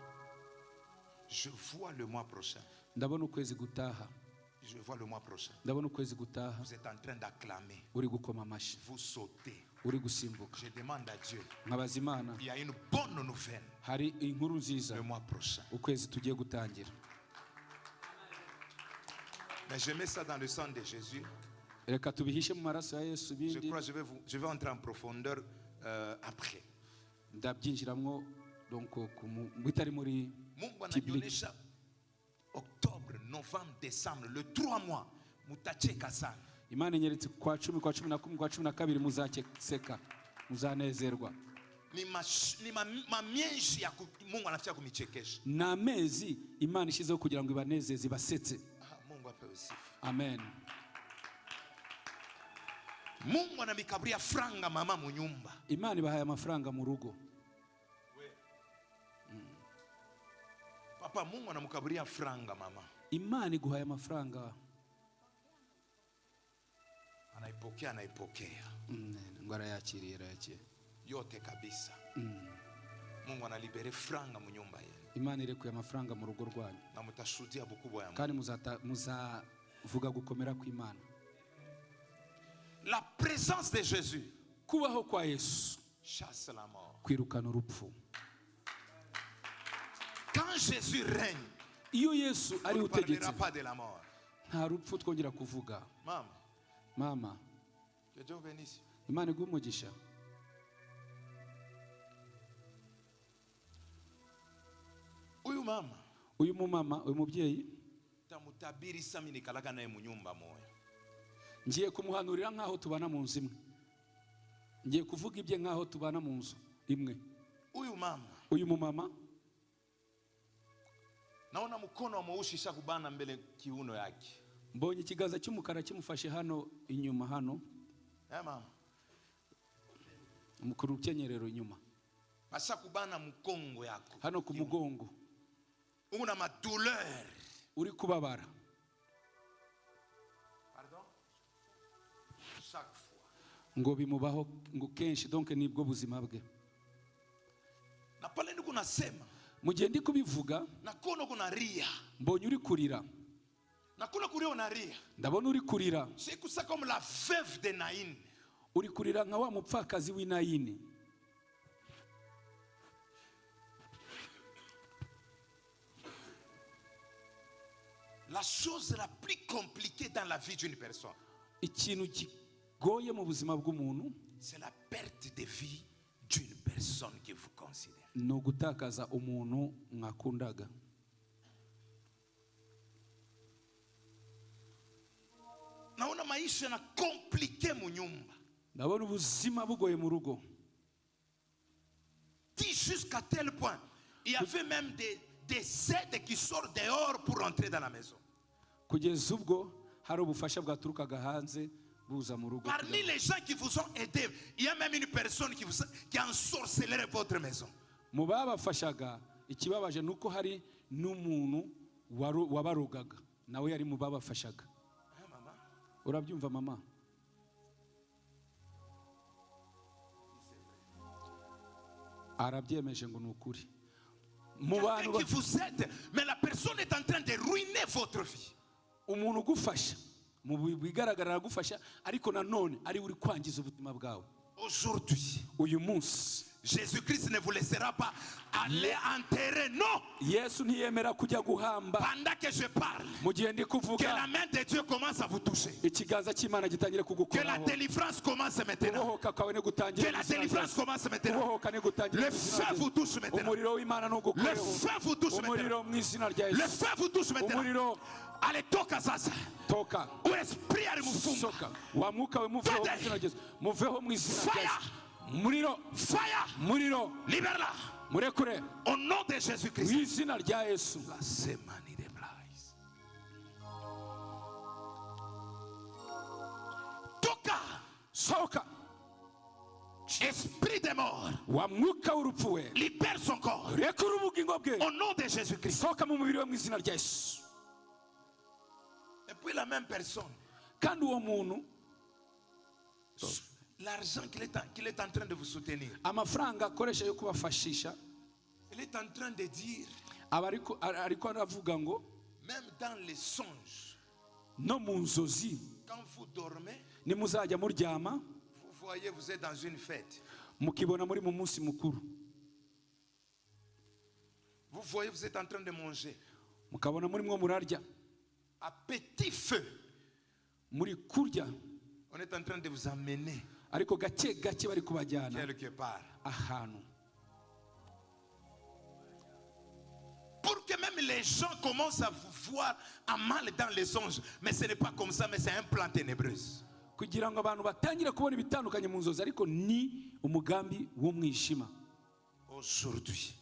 S3: je vois le mois prochain.
S1: Ndabona ukwezi gutaha,
S3: Je vois le mois prochain.
S1: ndabona ukwezi gutaha
S3: Vous êtes en train d'acclamer,
S1: uri gukoma amashi,
S3: vous sautez.
S1: uri gusimbuka.
S3: Je demande à Dieu,
S1: Nkabaza Imana,
S3: il y a une bonne nouvelle
S1: hari inkuru nziza
S3: le mois prochain.
S1: ukwezi tugiye gutangira.
S3: Mais je mets ça dans le sang de Jésus.
S1: Reka tubihishe mu maraso ya Yesu.
S3: Je
S1: Bindi
S3: crois que je vais entrer en profondeur après.
S1: ndabyinjiramwo donc bitari muri
S3: Mungu
S1: public.
S3: ananionyesha Octobre, novembre, décembre, le 3 mois, mutacheka sana.
S1: Imana inyeretse kwa 10, kwa 11, kwa 12 muzaseka, muzanezerwa.
S3: Ni mamyenshi ya Mungu anafikia kumichekesha.
S1: Na amezi Imana ishizeho kugira ngo ibanezeze basetse.
S3: Mungu apewe sifa.
S1: Amen.
S3: Mungu anamikabria franga mama mu nyumba.
S1: Imana ibahaye amafaranga mu rugo.
S3: Papa, Mungu anamkabria franga mama.
S1: Imana iguhaye amafaranga.
S3: Anaipokea.
S1: Ngo arayakiriye.
S3: Yote kabisa. Mungu analibere franga mu nyumba yenu.
S1: Imana irekuye amafaranga mu rugo rwanyu.
S3: Na mutashuhudia bukubwa ya Mungu.
S1: Kandi muzavuga gukomera kw'Imana.
S3: La présence de Jésus.
S1: Kubaho kwa Yesu
S3: Chasse la mort.
S1: kwirukana urupfu.
S3: Quand Jésus règne,
S1: Iyo Yesu ari
S3: on ne
S1: utegetse,
S3: parlera pas de la mort.
S1: nta rupfu twongera kuvuga. Mama,
S3: que Dieu bénisse.
S1: Imana iguhe umugisha. Uyu mumama, uyu mubyeyi,
S3: tamutabiri sami nikalaga naye mu nyumba moya.
S1: Ngiye kumuhanurira nkaho tubana mu nzu imwe. Ngiye kuvuga ibye nkaho tubana mu nzu imwe. Uyu mumama,
S3: naona mkono wa mweusi shakubana mbele kiuno yake.
S1: Mbonye ikiganza cy'umukara kimufashe hano inyuma hano.
S3: Mama.
S1: Umukuru ukenyerero inyuma.
S3: Ashakubana mkongo yako.
S1: Hano ku mugongo.
S3: Una ma douleur.
S1: Uri kubabara.
S3: Pardon? Chaque fois.
S1: Ngo bimubaho ngo kenshi, donc nibwo buzima bwe.
S3: Na pale ndiko nasema.
S1: Mu gihe ndi kubivuga,
S3: nakono kuna ria.
S1: Mbonye uri kurira.
S3: Nakuna kuria unaria.
S1: Ndabona uri kurira.
S3: C'est ça comme la veuve de Naïn.
S1: Uri kurira nka wa mupfakazi w'Inayini.
S3: La chose la plus compliquée dans la vie d'une personne,
S1: Ikintu kigoye mu buzima bw'umuntu,
S3: c'est la perte de vie d'une personne que vous considérez.
S1: No gutakaza umuntu mwakundaga.
S3: Naona maisha na compliqué mu nyumba.
S1: Ndabona ubuzima bugoye mu rugo.
S3: Jusqu'à tel point, il y avait même des aides qui sortent dehors pour entrer dans la maison.
S1: Kugeza ubwo hari ubufasha bwaturukaga hanze buza mu rugo.
S3: Parmi les gens qui vous ont aidé, il y a même une personne qui a ensorcelé votre maison.
S1: Mu babafashaga, ikibabaje nuko hari n'umuntu wabarogaga. Nawe yari mu babafashaga. Urabyumva mama? Arabyemeje ngo nukuri.
S3: Quelqu'un qui vous aide, mais la personne est en train de ruiner votre vie.
S1: Umuntu gufasha, mu bigaragara gufasha, ariko nanone ari uri kwangiza ubuzima bwawe.
S3: Aujourd'hui,
S1: uyu munsi,
S3: Jésus-Christ ne vous laissera pas aller enterrer, non.
S1: Yesu ntiyemera kujya guhamba.
S3: Pendant que je parle,
S1: mu gihe ndi kuvuga,
S3: que la main de Dieu commence à vous toucher.
S1: Ikiganza cy'Imana gitangire kugukoraho.
S3: Que la délivrance commence maintenant. Que la délivrance commence maintenant. Le feu vous touche maintenant. Le feu vous touche maintenant. Le feu vous touche maintenant. Allez, toka sasa.
S1: Toka.
S3: O esprit alimufunga.
S1: Wa mwuka we muveho mu izina rya Yesu. Muveho mu izina rya Yesu. Muriro.
S3: Fire.
S1: Muriro.
S3: Libère-la.
S1: Murekure.
S3: Au nom de Jésus-Christ.
S1: Mu izina rya Yesu.
S3: La semani de blaise. Toka.
S1: Soka.
S3: Esprit de mort.
S1: Wa mwuka w'urupfu we.
S3: Libère son corps.
S1: Rekura ubugingo bwe.
S3: Au nom de Jésus-Christ.
S1: Soka mu mubiri we mu izina rya Yesu.
S3: Et puis la même personne.
S1: Kandi uwo muntu,
S3: l'argent qu'il est en train de vous soutenir,
S1: amafaranga akoresha yo kubafashisha,
S3: il est en train de dire,
S1: ariko aravuga ngo,
S3: même dans les songes,
S1: no mu nzozi,
S3: quand vous dormez,
S1: nimuzajya muryama,
S3: vous voyez, vous êtes dans une fête.
S1: Mukibona muri mu munsi mukuru.
S3: Vous voyez, vous êtes en train de manger.
S1: Mukabona muri mwo murarya.
S3: À petit feu.
S1: Muri kurya.
S3: On est en train de vous amener.
S1: Ariko gake gake bari kubajyana
S3: quelque part.
S1: Ahantu.
S3: Pour que même les gens commencent à vous voir à mal dans les songes. Mais ce n'est pas comme ça, mais c'est un plan ténébreux.
S1: kugira ngo abantu batangire kubona ibitandukanye mu nzozi ariko ni umugambi w'umwijima.
S3: Aujourd'hui,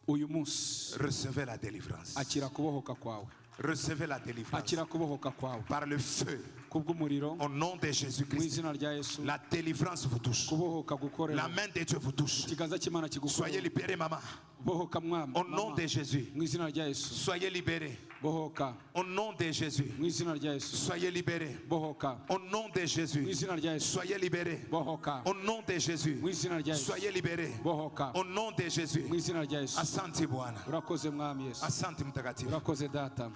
S1: uyu munsi
S3: recevez la délivrance.
S1: akira kubohoka kwawe.
S3: Recevez la délivrance
S1: akira kubohoka kwawe
S3: par le feu.
S1: kubw'umuriro
S3: Au nom de
S1: mu
S3: Jésus-Christ.
S1: izina rya Yesu.
S3: La délivrance vous touche.
S1: kubohoka gukorera
S3: La main de Dieu vous touche.
S1: ikiganza cy'Imana
S3: Soyez
S1: kigukorera.
S3: libérés, maman.
S1: bohoka mwami.
S3: Au nom de Jésus.
S1: mu izina rya Yesu.
S3: Soyez libérés.
S1: bohoka
S3: Au nom de Jésus.
S1: mu izina rya Yesu.
S3: Soyez libérés.
S1: bohoka
S3: Au nom de
S1: mu
S3: Jésus.
S1: izina rya Yesu.
S3: Soyez libérés.
S1: bohoka
S3: Au nom de Jésus.
S1: mu izina rya Yesu.
S3: Soyez libérés.
S1: bohoka
S3: Au nom de Jésus.
S1: mu izina rya Yesu.
S3: Asante Bwana.
S1: urakoze mwami Yesu.
S3: Asante mtakatifu.
S1: urakoze data.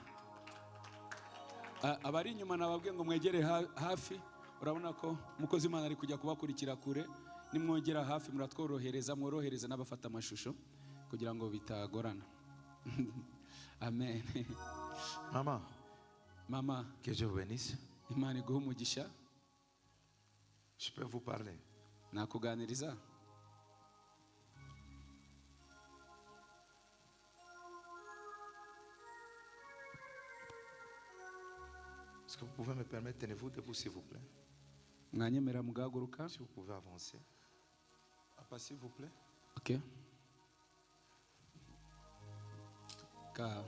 S1: Abari inyuma nababwiye ngo mwegere hafi. Urabona ko umukozi Imana ari kujya kubakurikira kure. Nimwongera hafi muratworohereza, mworohereza n'abafata amashusho kugira ngo bitagorana. Amen.
S3: Maman,
S1: Mama,
S3: que Dieu vous bénisse.
S1: Imana iguhe umugisha.
S3: Je peux vous parler.
S1: Nakuganiriza.
S3: Est-ce que vous pouvez me permettre, tenez-vous debout s'il vous plaît.
S1: Mwanyemera mugahaguruka.
S3: Si vous pouvez avancer. Papa, s'il vous plaît.
S1: Okay. Ka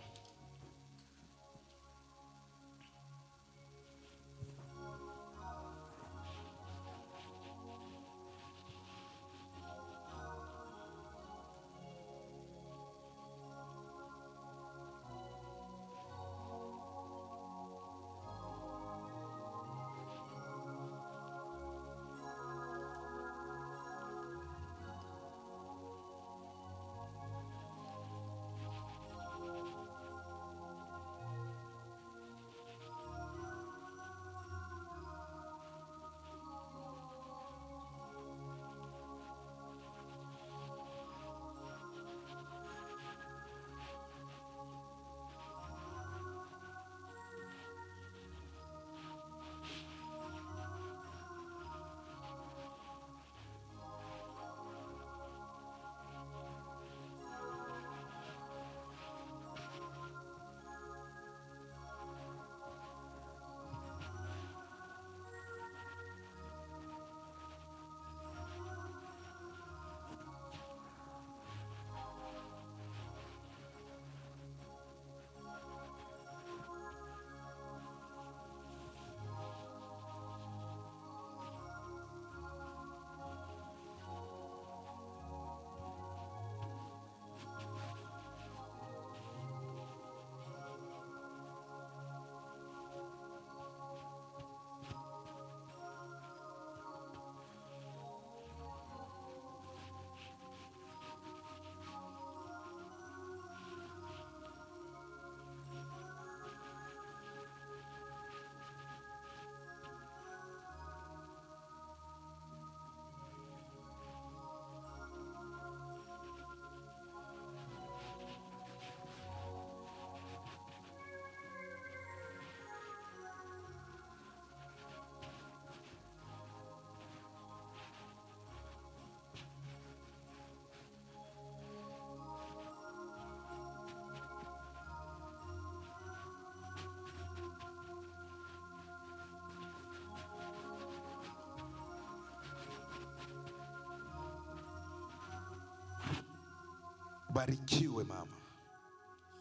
S3: Barikiwe mama.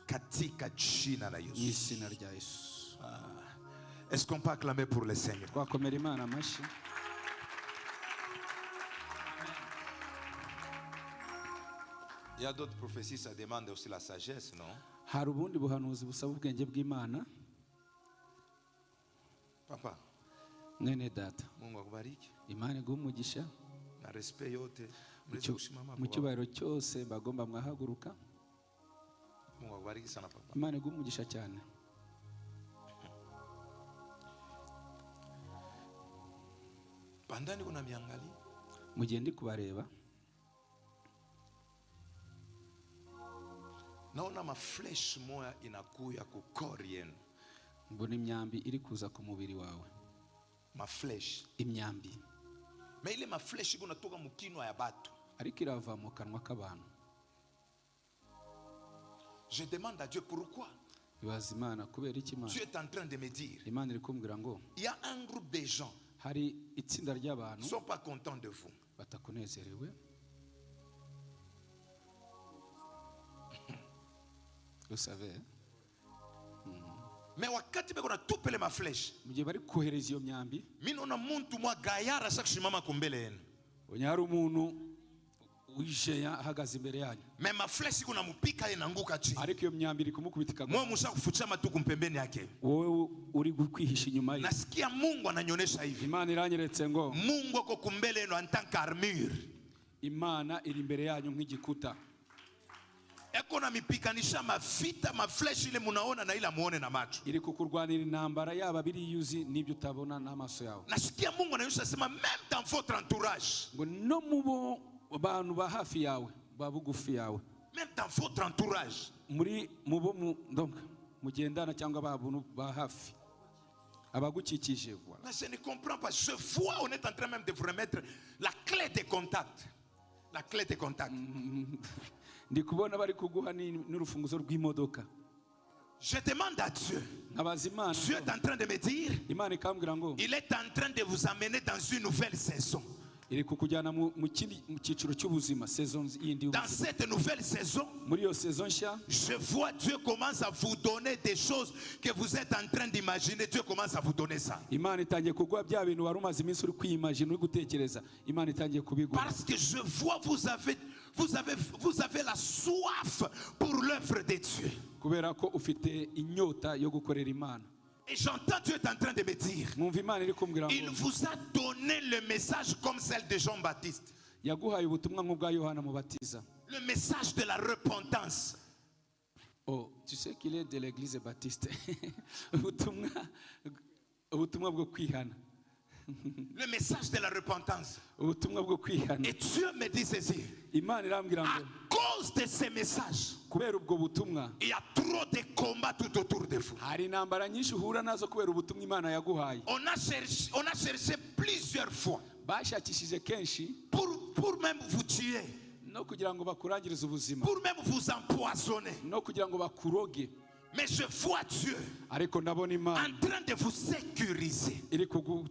S3: Katika jina la Yesu.
S1: Izina rya Yesu.
S3: Est-ce qu'on peut acclamer pour le Seigneur?
S1: Twakomera Imana amashyi.
S3: Il y a d'autres prophéties, ça demande aussi la sagesse, non?
S1: Hari ubundi buhanuzi busaba ubwenge bw'Imana.
S3: Papa,
S1: Mwene data.
S3: Mungu akubariki.
S1: Imana iguhe umugisha.
S3: Na respect yote.
S1: Mu cyubahiro cyose bagomba mwahaguruka.
S3: Mungu akubariki sana papa.
S1: Imana iguhe umugisha cyane.
S3: Bandani kuna miangali.
S1: Mu gihe ndi kubareba
S3: naona maflesh moya inakuya ku corps yenu.
S1: mbona imyambi iri kuza ku mubiri wawe.
S3: Maflesh.
S1: Imyambi.
S3: Mais ile maflesh iko natoka mu kinwa ya batu.
S1: Ariko irava mu kanwa k'abantu.
S3: Je demande à Dieu pourquoi.
S1: ibaza Imana kubera iki Imana?
S3: Dieu est en train de me dire,
S1: Imana iri kumbwira ngo
S3: il y a un groupe de gens
S1: hari itsinda
S3: qui ne
S1: ry'abantu
S3: sont pas contents de vous.
S1: batakunezerewe. Vous savez,
S3: Mais wakati beko na tupele ma flèche,
S1: mu gihe bari kohereza iyo myambi,
S3: minona muntu mwa gayara chaque shimama kumbele yenu.
S1: unya hari umuntu wijeya ahagaze imbere yanyu,
S3: Mais ma flèche kuna mupika inanguka chini.
S1: ariko iyo myambi iri kumukubita
S3: Mwa
S1: ikagwa,
S3: musha kufucha matuku mpembeni yake.
S1: wowe uri kwihisha inyuma ye.
S3: Nasikia Mungu ananyonesha hivi.
S1: Imana iranyeretse ngo
S3: Mungu ako kumbele yenu en tant qu'armure.
S1: Imana iri imbere yanyu nk'igikuta.
S3: Eko na mipikanisha mafita ma flèche ile munaona na ila muone na macho.
S1: Iri kukurwanira intambara yaba biriyuzi n'ibyo utabona n'amaso yawe.
S3: Nasikia Mungu ananyosha sema même dans votre entourage.
S1: Ngo no mubo bantu ba hafi yawe, ba bugufi yawe,
S3: Même dans votre entourage.
S1: muri mubo donc mugendana cyangwa abantu ba hafi abagukikije. Voilà.
S3: Mais je ne comprends pas. Je vois, on est en train même de vous remettre la clé de contact. La clé de contact.
S1: Ndi kubona bari kuguha n'urufunguzo rw'imodoka.
S3: Je demande à Dieu.
S1: Nkabaza Imana,
S3: Dieu est en train de me dire,
S1: Imana ikambwira ngo
S3: il est en train de vous amener dans une nouvelle saison.
S1: iri kukujyana mu kindi cyiciro cy'ubuzima, saison yindi
S3: Dans
S1: y'ubuzima.
S3: cette nouvelle saison,
S1: Muri iyo saison nshya,
S3: je vois Dieu commence à vous donner des choses que vous êtes en train d'imaginer. Dieu commence à vous donner ça.
S1: Imana itangiye kuguha bya bintu wari umaze iminsi uri kwiyimagina, uri gutekereza. Imana itangiye kubiguha.
S3: Parce que je vois, vous avez la soif pour l'œuvre de Dieu.
S1: Kubera ko ufite inyota yo gukorera Imana.
S3: Et j'entends Dieu est en train de me dire,
S1: Mwumva Imana iri kumbwira
S3: il
S1: ngo
S3: vous a donné le message comme celle de Jean-Baptiste.
S1: yaguhaye ubutumwa nk'ubwa Yohana Mubatiza.
S3: Le message de la repentance.
S1: Oh, tu sais qu'il est de l'église baptiste. ubutumwa bwo kwihana.
S3: Le message de la repentance.
S1: Ubutumwa bwo kwihana.
S3: Et Dieu me dit ceci.
S1: Imana irambwira
S3: À
S1: ngo
S3: cause de ces messages,
S1: kubera ubwo butumwa
S3: il y a trop de combats tout autour de vous.
S1: hari intambara nyinshi uhura nazo kubera ubutumwa Imana yaguhaye.
S3: On a cherché plusieurs fois
S1: Bashakishije kenshi
S3: pour même vous tuer,
S1: no kugira ngo bakurangirize ubuzima,
S3: pour même vous empoisonner.
S1: no kugira ngo bakuroge.
S3: Mais je vois Dieu
S1: Ariko ndabona Imana
S3: en train de vous sécuriser.
S1: iri kuguha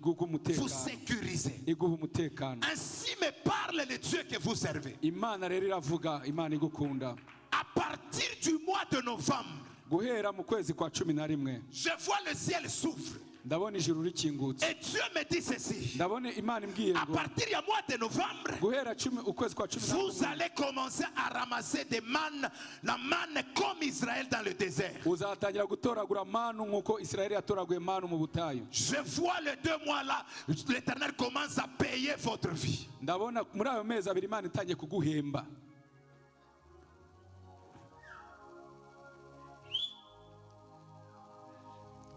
S3: Vous
S1: umutekano,
S3: sécuriser.
S1: iguha umutekano.
S3: Ainsi me parle le Dieu que vous servez.
S1: Imana rero iravuga, Imana igukunda.
S3: À partir du mois de novembre,
S1: Guhera mu kwezi kwa 11
S3: je vois le ciel s'ouvre.
S1: ndabona ijuru rikingutse.
S3: Et Dieu me dit ceci.
S1: Ndabona Imana imbwiye
S3: À
S1: ngo
S3: partir du mois de novembre,
S1: guhera ukwezi kwa
S3: vous
S1: 11
S3: allez commencer à ramasser des mannes, la manne comme Israël dans le désert.
S1: uzatangira gutoragura manu nk'uko Israeli yatoraguye manu mu butayu.
S3: Je vois les 2 mois là, l'Éternel commence à payer votre vie.
S1: Ndabona muri ayo mezi abiri Imana itangiye kuguhemba.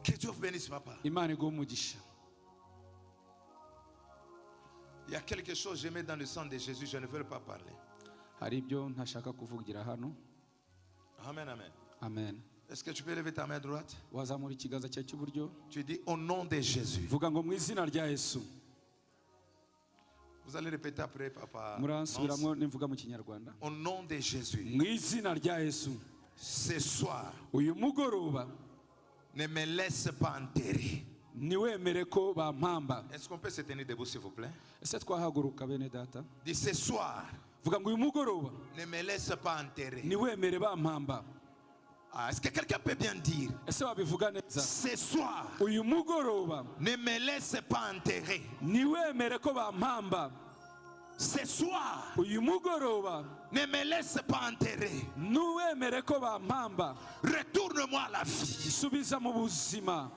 S3: Que Dieu vous bénisse, papa.
S1: Imana iguha umugisha.
S3: Il y a quelque chose que je mets dans le sang de Jésus, je ne veux pas parler.
S1: Hari ibyo ntashaka kuvugira hano.
S3: Amen, amen.
S1: Amen.
S3: Est-ce que tu peux lever ta main droite?
S1: Wazamura ikiganza cyawe cy'iburyo.
S3: Tu dis au nom de Jésus.
S1: Vuga ngo mu izina rya Yesu.
S3: Vous allez répéter après, papa.
S1: Muransubiramo nimvuga mu Kinyarwanda.
S3: Au nom de Jésus.
S1: Mu izina rya Yesu.
S3: Ce soir,
S1: Uyu mugoroba
S3: ne me laisse pas enterrer.
S1: niwemere ko bampamba.
S3: Est-ce qu'on peut se tenir debout, s'il vous plaît?
S1: Ese twahaguruka bene data?
S3: Dis ce soir,
S1: Vuga ngo uyu mugoroba
S3: ne me laisse pas enterrer.
S1: niwemere bampamba.
S3: Ah, est-ce que quelqu'un peut bien dire?
S1: Ese wabivuga neza?
S3: Ce soir,
S1: Uyu mugoroba
S3: ne me laisse pas enterrer.
S1: niwemere ko bampamba.
S3: Ce soir,
S1: Uyu mugoroba
S3: ne me laisse pas enterrer.
S1: niwemere ko bampamba.
S3: Retourne-moi la vie.
S1: Subiza mu buzima.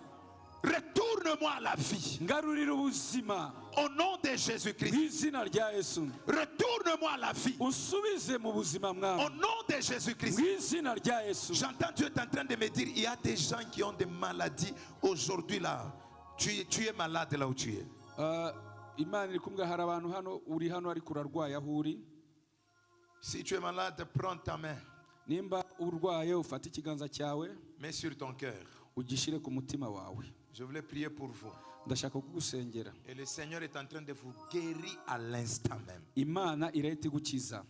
S3: Retourne-moi la vie.
S1: Ngarurira ubuzima.
S3: Au nom de
S1: Mu
S3: Jésus-Christ.
S1: izina rya Yesu.
S3: Retourne-moi la vie.
S1: Usubize mu buzima
S3: Au
S1: mwami.
S3: nom de Jésus-Christ.
S1: Mu izina rya Yesu.
S3: J'entends Dieu est en train de me dire, il y a des gens qui ont des maladies aujourd'hui là. Tu es malade là où tu es.
S1: Imana iri kumwe, hari abantu hano, uri hano ariko urarwaye aho uri.
S3: Si tu es malade, prends ta main.
S1: Nimba urwaye ufate ikiganza cyawe
S3: Mets sur ton cœur.
S1: ugishire ku mutima wawe.
S3: Je voulais prier pour vous.
S1: Ndashaka kugusengera.
S3: Et le Seigneur est en train de vous guérir à l'instant même.
S1: Imana irahita igukiza.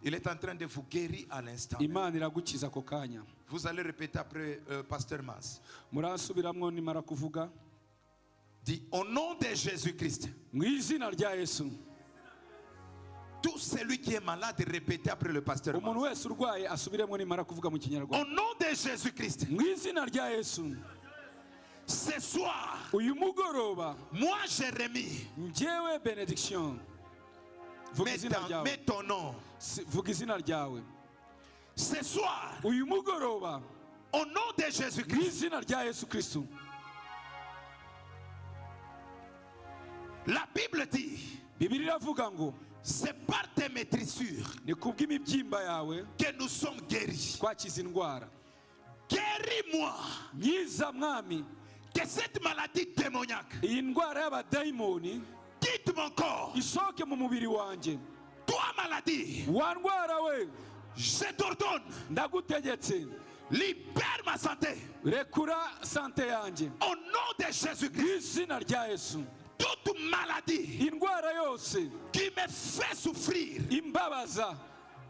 S3: Il est en train de vous guérir à l'instant.
S1: Imana iragukiza ako kanya.
S3: Vous allez répéter après Pasteur Mas.
S1: Murasubiramwo nimara kuvuga.
S3: Dis au nom de Jésus-Christ.
S1: Mu izina rya Yesu.
S3: Tout celui qui est malade, répétez après le pasteur Mas.
S1: Umuntu wese urwaye asubiremo nimara kuvuga mu Kinyarwanda.
S3: Au nom de Jésus-Christ.
S1: Mu izina rya Yesu.
S3: Ce soir,
S1: Uyu mugoroba
S3: moi Jérémie,
S1: njyewe benediction. Vuga izina ryawe.
S3: mets ton nom.
S1: Vuga izina ryawe.
S3: Ce soir,
S1: Uyu mugoroba
S3: au nom de
S1: mu
S3: Jésus-Christ,
S1: izina rya Yesu Kristo.
S3: la Bible dit,
S1: Bibiliya iravuga ngo
S3: c'est par tes maîtrissures
S1: ni kubw'imibyimba yawe
S3: que nous sommes guéris.
S1: twakize indwara.
S3: Guéris-moi
S1: Nyiza mwami
S3: que cette maladie démoniaque
S1: iyi ndwara y'abadayimoni
S3: quitte mon corps.
S1: isohoke mu mubiri wanjye.
S3: Toi maladie,
S1: Wa ndwara we
S3: je t'ordonne,
S1: ndagutegetse
S3: libère ma santé.
S1: rekura sante yanjye
S3: Au nom de Jésus-Christ,
S1: mu izina rya Yesu.
S3: toute maladie
S1: Indwara yose
S3: qui me fait souffrir
S1: imbabaza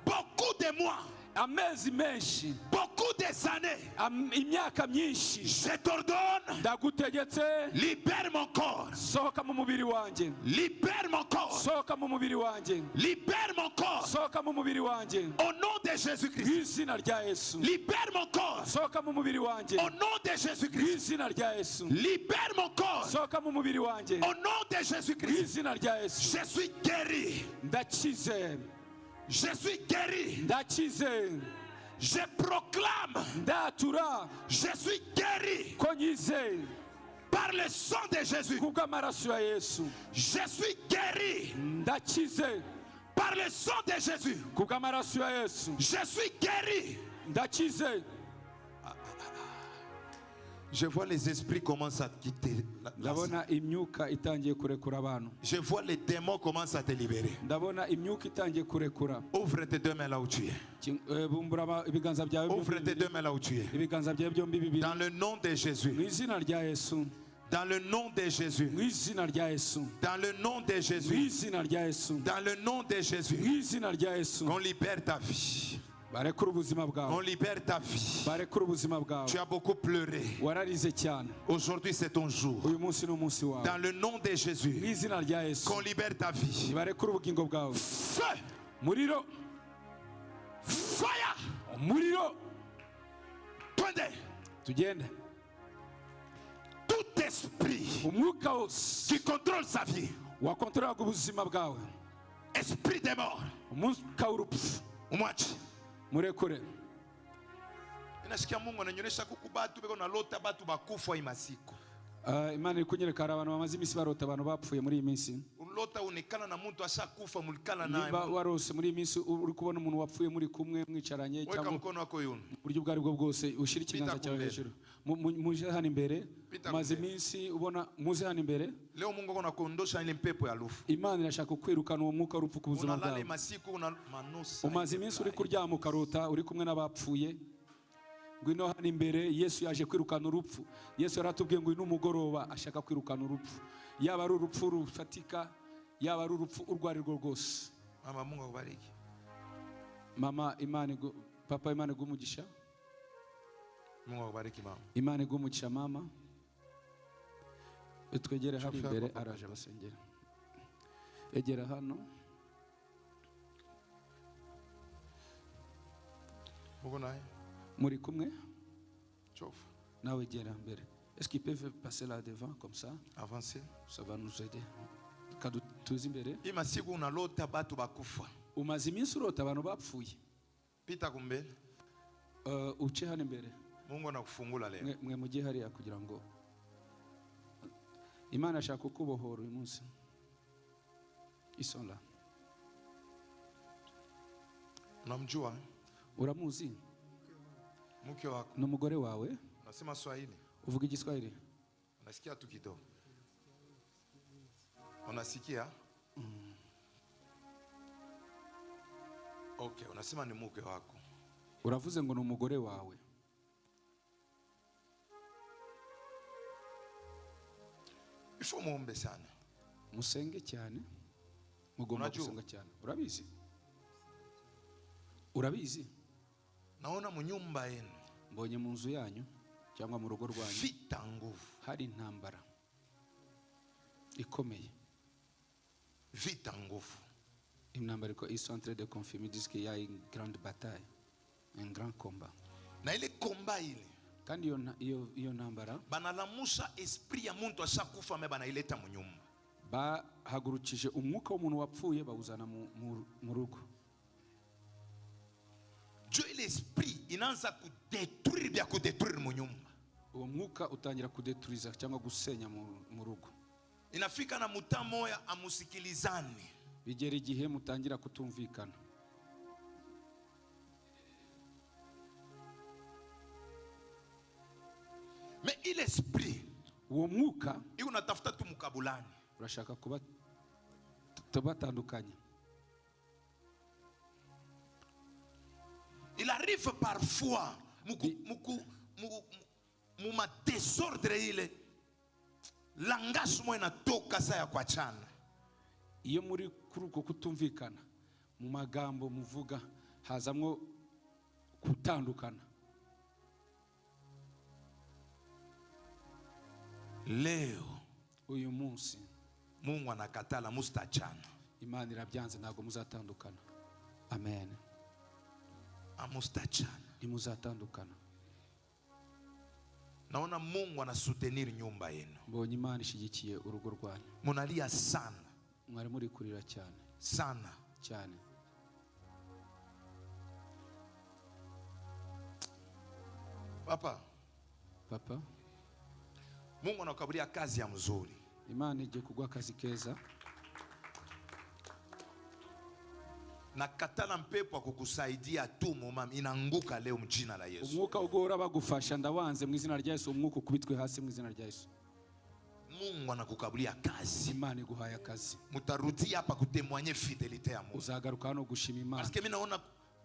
S3: beaucoup de mois,
S1: amezi menshi
S3: beaucoup des années,
S1: imyaka myinshi,
S3: je t'ordonne,
S1: ndagutegetse
S3: libère mon corps,
S1: sohoka mu mubiri wanjye,
S3: libère mon corps,
S1: sohoka mu mubiri wanjye,
S3: libère mon corps.
S1: sohoka mu mubiri wanjye
S3: Au nom de
S1: mu
S3: Jésus-Christ,
S1: izina rya Yesu.
S3: libère mon corps.
S1: Sohoka mu mubiri wanjye
S3: Au nom de
S1: mu
S3: Jésus-Christ,
S1: izina rya Yesu.
S3: libère mon corps.
S1: Sohoka mu mubiri wanjye
S3: Au nom de
S1: mu
S3: Jésus-Christ,
S1: izina rya Yesu.
S3: je suis guéri.
S1: Ndakize,
S3: Je suis guéri.
S1: ndakize,
S3: Je proclame,
S1: ndatura
S3: je suis guéri
S1: ko nyize
S3: par le sang de Jésus.
S1: kubw'amaraso ya Yesu.
S3: Je suis guéri
S1: Ndakize
S3: par le sang de Jésus.
S1: kubw'amaraso ya Yesu.
S3: Je suis guéri.
S1: Ndakize.
S3: Je vois les esprits commencent à quitter.
S1: Ndabona imyuka itangiye kurekura abantu.
S3: Je vois les démons commencent à te libérer.
S1: Ndabona imyuka itangiye kurekura.
S3: Ouvre tes deux mains là où tu es.
S1: Bumbura ibiganza byawe
S3: Ouvre tes
S1: byombi.
S3: deux mains là où tu es.
S1: Ibiganza byawe byombi bibiri.
S3: Dans le nom de
S1: Mu
S3: Jésus.
S1: izina rya Yesu.
S3: Dans le nom de Jésus.
S1: Mu izina rya Yesu.
S3: Dans le nom de
S1: Mu
S3: Jésus.
S1: izina rya Yesu.
S3: Dans le nom de
S1: Mu
S3: Jésus.
S1: izina rya Yesu.
S3: On libère ta vie.
S1: Barekura ubuzima
S3: On
S1: bwawe.
S3: libère ta vie.
S1: Barekura ubuzima bwawe.
S3: Tu as beaucoup pleuré.
S1: Wararize cyane.
S3: Aujourd'hui, c'est ton jour.
S1: Uyu munsi ni umunsi wawe.
S3: Dans le nom de
S1: Mu
S3: Jésus.
S1: izina rya Yesu.
S3: Qu'on libère ta vie.
S1: Barekura ubugingo bwawe.
S3: Feu.
S1: Muriro.
S3: Fire.
S1: Muriro.
S3: Tendez.
S1: Tugende.
S3: Tout esprit
S1: Umwuka wose
S3: qui contrôle sa vie.
S1: wakontoreraga ubuzima bwawe.
S3: Esprit des morts.
S1: Umwuka w'urupfu.
S3: Umwache.
S1: Murekure.
S3: Inasikia Mungu ananyonyesha kuku batu beko nalota batu bakufa imasiku.
S1: Imana iri kunyereka hari abantu bamaze iminsi barota abantu bapfuye muri iyi minsi.
S3: Ulota unikana na mtu ashakufa mulikana
S1: Niba
S3: naye.
S1: warose muri iyi minsi uri kubona umuntu wapfuye muri kumwe mwicaranye
S3: Weka
S1: cyangwa
S3: mkono wako yunu.
S1: mu buryo ubwo ari bwo bwose ushyira ikiganza cyawe hejuru. Muje hano imbere.
S3: Pita
S1: Maze
S3: kumbele.
S1: iminsi ubona muze hano imbere.
S3: Leo Mungu ako nakuondosha ile mpepo ya lufu.
S1: Imana irashaka kwirukana uwo mwuka w'urupfu ku buzima
S3: Unalala
S1: bwawe.
S3: masiku una manusa.
S1: Umaze iminsi uri kuryama ukarota uri kumwe n'abapfuye. Ngwino hano imbere. Yesu yaje kwirukana urupfu. Yesu yaratubwiye ngo uyu n'umugoroba ashaka kwirukana urupfu. Yaba ari urupfu rufatika, yaba ari urupfu urwo ari rwo rwose.
S3: Mama Mungu akubariki.
S1: Mama Imana papa Imana igumugisha.
S3: Mungu akubariki mama.
S1: Imana igumugisha mama. Twegere hano
S3: Shoferi
S1: imbere
S3: papa.
S1: araje abasengera. Egera hano.
S3: Mungu naye.
S1: Muri kumwe
S3: Chofu.
S1: nawe egera mbere. Est-ce qu'ils peuvent passer là devant comme ça?
S3: Avancez.
S1: Ça va nous aider. Kadu tuzi imbere.
S3: Imasiku unalota batu bakufa.
S1: Umaze iminsi urota abantu bapfuye.
S3: Pita kumbele.
S1: Uce hano imbere.
S3: Mungu anakufungula leo.
S1: Mwe mujye hariya kugira ngo Imana ashaka kukubohora uyu munsi. Isonla.
S3: Unamjua
S1: Uramuzi?
S3: mke wako?
S1: N'umugore wawe?
S3: Unasema Swahili?
S1: Uvuga Igiswahili?
S3: Unasikia tu kidogo. Unasikia? Okay, unasema ni mke wako.
S1: Uravuze ngo n'umugore wawe.
S3: Ifo muombe sana.
S1: Musenge cyane. Mugomba
S3: Unajua?
S1: gusenga cyane. Urabizi? urabizi
S3: naona mu nyumba yenu
S1: mbonye mu nzu yanyu cyangwa mu rugo rwanyu
S3: vita nguvu,
S1: hari intambara ikomeye.
S3: vita nguvu.
S1: Intambara iko ils sont en train de confirmer, disent qu'il y a une grande bataille, un grand combat.
S3: Na ile komba ile
S1: Kandi iyo ntambara
S3: banalamusha esprit ya muntu ashakufa me banaileta mu nyumba.
S1: bahagurukije umwuka w'umuntu wapfuye bawuzana mu rugo.
S3: Jo ile esprit inaanza kudetruire bya kudetruire mu nyumba.
S1: Uwo mwuka utangira kudeturiza cyangwa gusenya mu rugo.
S3: Inafika na mutamoya amusikilizane.
S1: Bigera igihe mutangira kutumvikana.
S3: Mais il esprit
S1: uwo mwuka
S3: iko natafuta tu mukabulani.
S1: urashaka kuba tubatandukanya.
S3: Il arrive parfois mu ma désordre ile langage mo inatoka saa ya kuachana.
S1: Iyo muri kuri uko kutumvikana mu magambo muvuga hazamwo kutandukana.
S3: Leo
S1: uyu munsi
S3: Mungu anakatala mustachana.
S1: Imana irabyanze ntago muzatandukana. Amen.
S3: Amustachana.
S1: Ntimuzatandukana.
S3: Naona Mungu anasoutenir nyumba yenu.
S1: Mbonye Imana ishigikiye urugo rwanyu.
S3: Munalia sana.
S1: Mwari muri kurira cyane.
S3: Sana.
S1: Cyane.
S3: Papa. Mungu anakukaburia kazi ya mzuri.
S1: Imana ije kugwa akazi keza.
S3: Na katala mpepo wa kukusaidia tu mama inanguka leo mjina la Yesu.
S1: Umwuka ugora bagufasha ndawanze mu izina rya Yesu. Umwuka ukubitwe hasi mu izina rya Yesu.
S3: Mungu anakukaburia kazi.
S1: Imana iguhaye akazi.
S3: Mutarudia hapa kutemwanye fidelite ya Mungu.
S1: Uzagaruka hano gushima Imana.
S3: Parce que mimi naona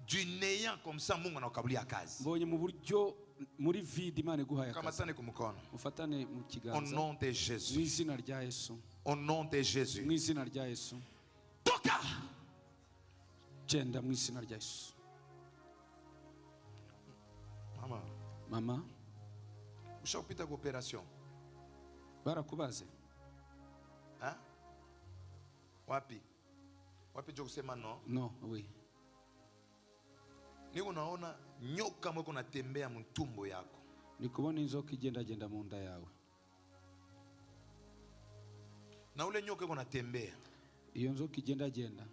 S3: du néant comme ça Mungu anakukaburia kazi.
S1: Mbonye mu buryo muri vide Imana iguhaye akazi.
S3: Kama sana kumukono.
S1: Ufatane mu kiganza.
S3: Au nom de Jésus.
S1: Mu izina rya Yesu.
S3: Au nom de Jésus.
S1: Mu izina rya Yesu.
S3: Toka.
S1: Genda mu izina rya Yesu. Mama.
S3: Ushapita kwa operation.
S1: Barakubaze.
S3: Hein? Wapi? Wapi jo kusema no?
S1: No, oui.
S3: Ni unaona nyoka mweko natembea mtumbo yako.
S1: Nikubona inzoka igenda mu nda yawe.
S3: Na ule nyoka yuko natembea.
S1: Iyo nzoka igenda.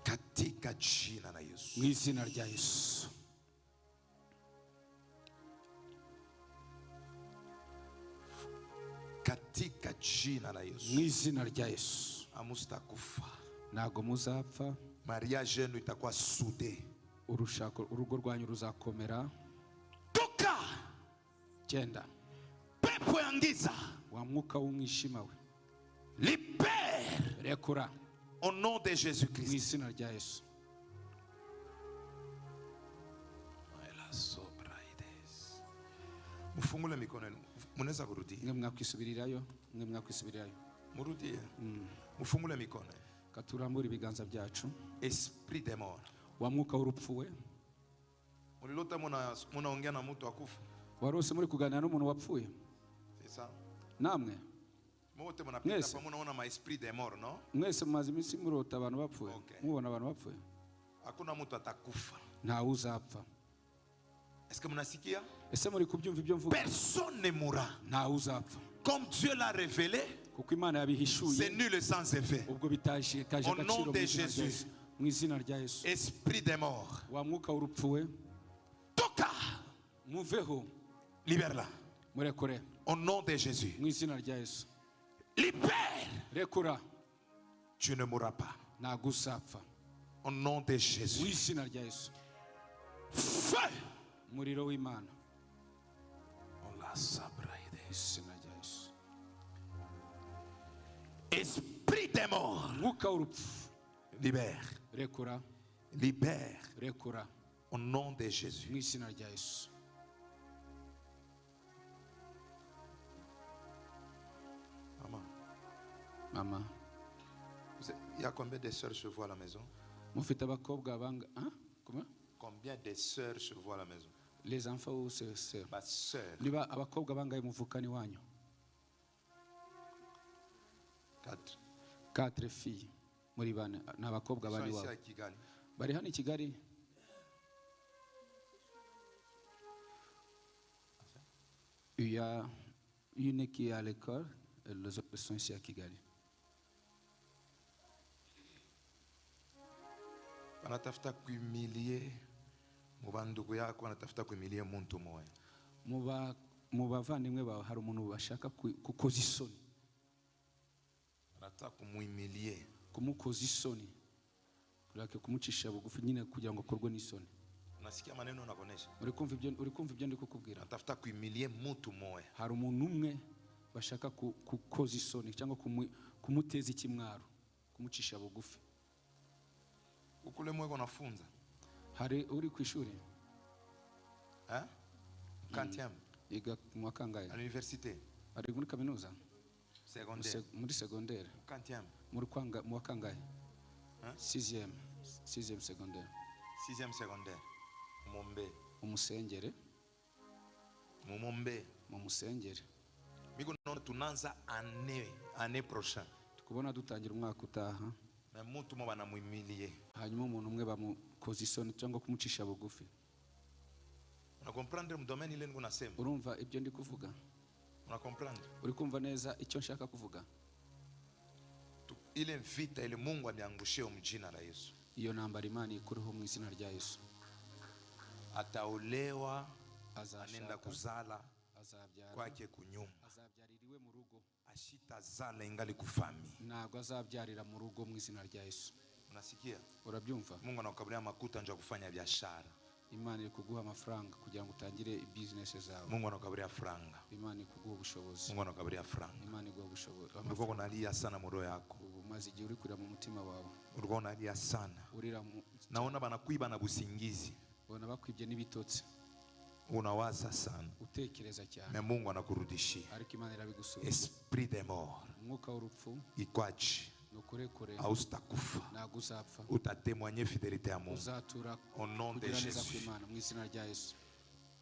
S3: Katika jina la Yesu.
S1: Mu izina rya Yesu.
S3: Katika jina la Yesu.
S1: Mu izina rya Yesu.
S3: Amustakufa.
S1: Ntago muzapfa.
S3: Mariage yenu itakuwa soudé.
S1: Urugo rwanyu ruzakomera.
S3: Toka.
S1: Genda.
S3: Pepo ya giza.
S1: Wa mwuka w'umwijima we.
S3: Libère.
S1: Rekura.
S3: Au nom de Jésus-Christ.
S1: Mu izina rya Yesu.
S3: Mufungule mikono yenu. Munaweza kurudia.
S1: Mwe mwakwisubirirayo.
S3: Murudie. Mufungule mikono.
S1: Katurambura ibiganza byacu.
S3: Esprit de mort.
S1: Wa mwuka w'urupfu we.
S3: Mulilota munaongea na mtu akufa.
S1: Warose muri kuganira n'umuntu wapfuye.
S3: C'est ça?
S1: namwe
S3: Mwote mnapita
S1: Yes.
S3: pamoja naona maesprit des morts, non?
S1: mwese mumaze iminsi murota abantu bapfuye
S3: Okay.
S1: mubona abantu bapfuye
S3: Hakuna mtu atakufa.
S1: ntawe uzapfa
S3: Est-ce que mnasikia?
S1: ese muri kubyumva ibyo mvuga
S3: Personne ne mourra.
S1: ntawe uzapfa
S3: Comme Dieu l'a révélé,
S1: kuko imana
S3: c'est
S1: yabihishuye
S3: nul et sans effet.
S1: ubwo bitaje kaje
S3: Au nom
S1: agaciro
S3: de
S1: mu izina rya
S3: Jésus.
S1: Yesu. Mu izina rya Yesu
S3: Esprit des morts.
S1: wa mwuka w'urupfuwe
S3: Toka!
S1: muveho
S3: Libère-la.
S1: murekure
S3: Au nom de Jésus.
S1: mu izina rya Yesu
S3: Libère!
S1: rekura
S3: Tu ne mourras pas.
S1: ntago uzapfa
S3: Au nom de
S1: mu
S3: Jésus.
S1: izina rya Yesu
S3: Feu!
S1: umuriro w'Imana
S3: On la sabraide.
S1: mu izina rya Yesu
S3: Esprit des morts.
S1: mwuka w'urupfu
S3: Libère.
S1: rekura
S3: Libère.
S1: rekura
S3: Au nom de Jésus.
S1: mu izina rya Yesu
S3: Maman,
S1: mama
S3: il y a combien de sœurs chez vous à la maison?
S1: mufite abakobwa banga hein? Comment?
S3: Combien de sœurs chez vous à la maison?
S1: les enfants ou c'est
S3: Ma sœur.
S1: niba abakobwa bangaye muvukani wanyu
S3: 4.
S1: 4 filles muri bane ni abakobwa
S3: Ils sont
S1: bane
S3: ici
S1: wabo
S3: à Kigali.
S1: bari hano i Kigali il y a une qui est à l'école et les autres sont ici à Kigali
S3: Wanatafuta kuimilie mubandugu yako, wanatafuta kuimilie muntu moya.
S1: mu bavandimwe bawe hari umuntu bashaka kukoza isoni
S3: Wanataka kumuimilie.
S1: kumukoza isoni kurake kumucisha bugufi nyine kugira ngo akorwe n'isoni
S3: Unasikia maneno unakonesha?
S1: uri kumva ibyo ndi kukubwira
S3: Wanatafuta kuimilie muntu moya.
S1: hari umuntu umwe bashaka kukoza isoni cyangwa kumuteza ikimwaro kumucisha bugufi
S3: Ukule mweko nafunza.
S1: hari uri ku ishuri
S3: Hein? Quantième?
S1: yiga mu wa kangahe
S3: À l'université?
S1: ari muri kaminuza
S3: Secondaire?
S1: muri secondaire
S3: Quantième?
S1: mu wa kangahe
S3: Hein?
S1: 6e secondaire
S3: 6e secondaire. Mumombe.
S1: umusengere
S3: Mumombe.
S1: mu musengere
S3: Miko naona tunaanza année prochaine.
S1: tukubona dutangira umwaka utaha
S3: Mais muntu mo banamuimilie.
S1: hanyuma umuntu umwe bamukoza isoni cyangwa kumucisha bugufi
S3: Una comprendre mu domaine ile niko nasema?
S1: urumva ibyo ndi kuvuga
S3: Una comprendre?
S1: uri kumva neza icyo nshaka kuvuga
S3: Ile vita ile Mungu aniangushie mjina la Yesu.
S1: iyo ntambara Imana ikureho mu izina rya Yesu
S3: Ataolewa,
S1: azashaka
S3: anenda kuzala
S1: azabyara
S3: kwake kunyumba.
S1: azabyarira iwe mu rugo
S3: Ashitazala ingali kufami.
S1: ntabwo azabyarira mu rugo mu izina rya Yesu
S3: Unasikia?
S1: urabyumva
S3: Mungu anakukabulia makuta nje kufanya biashara.
S1: Imana iri kuguha amafaranga kugira ngo utangire business zawe
S3: Mungu anakukabulia franga.
S1: Imana iri kuguha ubushobozi
S3: Mungu anakukabulia franga.
S1: Imana iguha ubushobozi
S3: Ulikuwa unalia sana mu roho yako.
S1: ubu maze igihe uri kurira mu mutima wawe
S3: Ulikuwa unalia sana.
S1: urira
S3: Naona banakuiba na busingizi.
S1: ubona bakwibye n'ibitotsi
S3: Unawaza sana.
S1: utekereza cyane
S3: Mais Mungu anakurudishia.
S1: ariko Imana irabigusubiza
S3: Esprit des morts.
S1: umwuka w'urupfu
S3: Ikwachi.
S1: nukurekure
S3: Hausitakufa.
S1: ntabwo uzapfa
S3: Utatémoigner fidélité à Mungu.
S1: uzatura
S3: Au nom de
S1: kugira neza
S3: Jésus.
S1: kw'Imana mu izina rya Yesu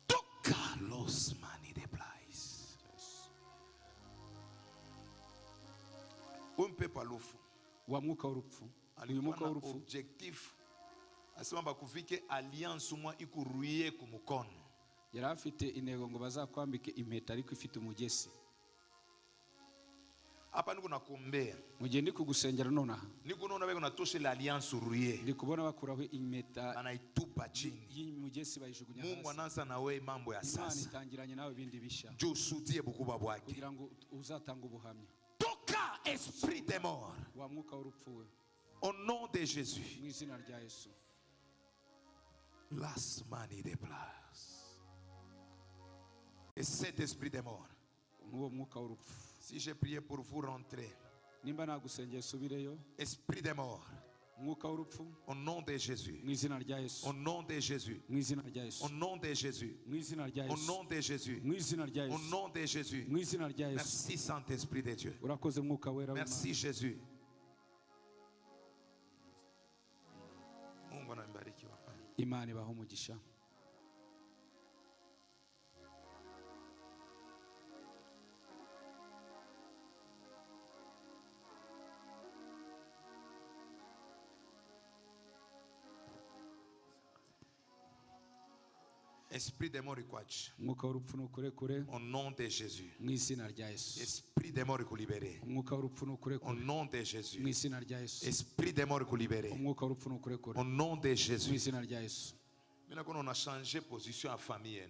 S3: Toka los mani de place. Umpepo alufu.
S1: wa mwuka w'urupfu uyu
S3: Alikuwa
S1: mwuka
S3: na
S1: w'urupfu
S3: objectif. Asema bakuvike alliance mwa ikuruye ku mukono.
S1: yari afite intego ngo bazakwambike impeta ariko ifite umugesi
S3: Hapa niko nakuombea.
S1: mu gihe ndi kugusengera nonaha
S3: Niko naona wewe unatosha ile alliance uruye.
S1: ndi kubona bakuraho impeta
S3: Anaitupa chini.
S1: y'umugesi bayijugunya
S3: Mungu
S1: hasi
S3: anaanza na wewe mambo ya
S1: Imana
S3: sasa.
S1: itangiranye nawe ibindi bishya
S3: Juu usudie bukubwa bwake.
S1: kugira ngo uzatanga ubuhamya
S3: Toka esprit des morts.
S1: wa mwuka w'urupfu we
S3: Au nom de Jésus.
S1: mu izina rya Yesu
S3: Las mani de place. Et cet esprit des morts.
S1: n'uwo mwuka w'urupfu
S3: Si j'ai prié pour vous rentrer.
S1: nimba nagusengeye subireyo
S3: Esprit des morts.
S1: umwuka w'urupfu
S3: Au nom de Jésus.
S1: mu izina rya Yesu
S3: Au nom de Jésus.
S1: mu izina rya Yesu
S3: Au nom de Jésus.
S1: mu izina rya
S3: Au
S1: Yesu
S3: nom de Jésus.
S1: mu izina rya
S3: Au
S1: Yesu
S3: nom de Jésus.
S1: mu izina rya Yesu
S3: Merci Saint-Esprit de Dieu.
S1: urakoze mwuka wera
S3: Merci
S1: w'Imana
S3: Jésus. Mungu anambariki wapendwa.
S1: Imana ibaha umugisha
S3: Esprit des morts ikwache.
S1: umwuka w'urupfu nukurekure
S3: Au nom de Jésus.
S1: mu izina rya Yesu.
S3: Esprit des morts ikulibere.
S1: umwuka w'urupfu
S3: Au
S1: nukurekure
S3: nom de
S1: mu
S3: Jésus.
S1: izina rya Yesu.
S3: Esprit des morts ikulibere.
S1: umwuka w'urupfu nukurekure
S3: Au nom de
S1: mu
S3: Jésus.
S1: izina rya Yesu.
S3: Maintenant qu'on a changé position à famille.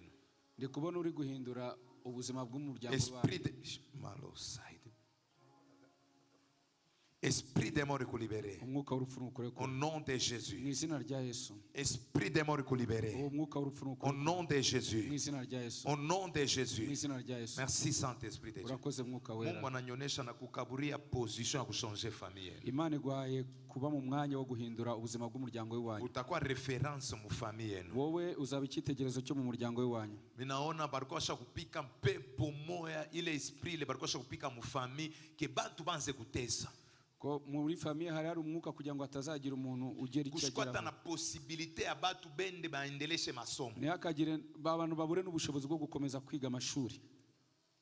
S1: ndi kubona uri guhindura ubuzima bw'umuryango
S3: Esprit
S1: wawe.
S3: de Maloside. Esprit des morts ikulibere.
S1: umwuka w'urupfu
S3: Au
S1: nukurekure
S3: nom de
S1: mu
S3: Jésus.
S1: izina rya Yesu.
S3: Esprit des morts ikulibere.
S1: uwo mwuka w'urupfu
S3: Au
S1: nukurekure
S3: nom de
S1: mu
S3: Jésus.
S1: izina rya Yesu.
S3: Au nom de
S1: mu
S3: Jésus.
S1: izina rya Yesu.
S3: Merci Saint-Esprit de Dieu.
S1: urakoze mwuka
S3: Mungu
S1: wera.
S3: ananionyesha na kukaburia position ya kuchanger famille.
S1: Imana igwaye kuba mu mwanya wo guhindura ubuzima bw'umuryango w'iwanyu.
S3: Utakuwa reference mu famille yenu.
S1: wowe uzaba icyitegererezo cyo mu muryango w'iwanyu.
S3: Minaona barikuwa sha kupika mpepo moya ile esprit ile barikuwa sha kupika mu famille ke bantu banze kutesa.
S1: ko muri famiye hari umwuka kugira ngo atazagira umuntu ugera icyo
S3: Kusikwata na
S1: ageraho.
S3: possibilité ya batu bende baendeleshe masomo.
S1: ntihakagire abantu babure n'ubushobozi bwo gukomeza kwiga amashuri.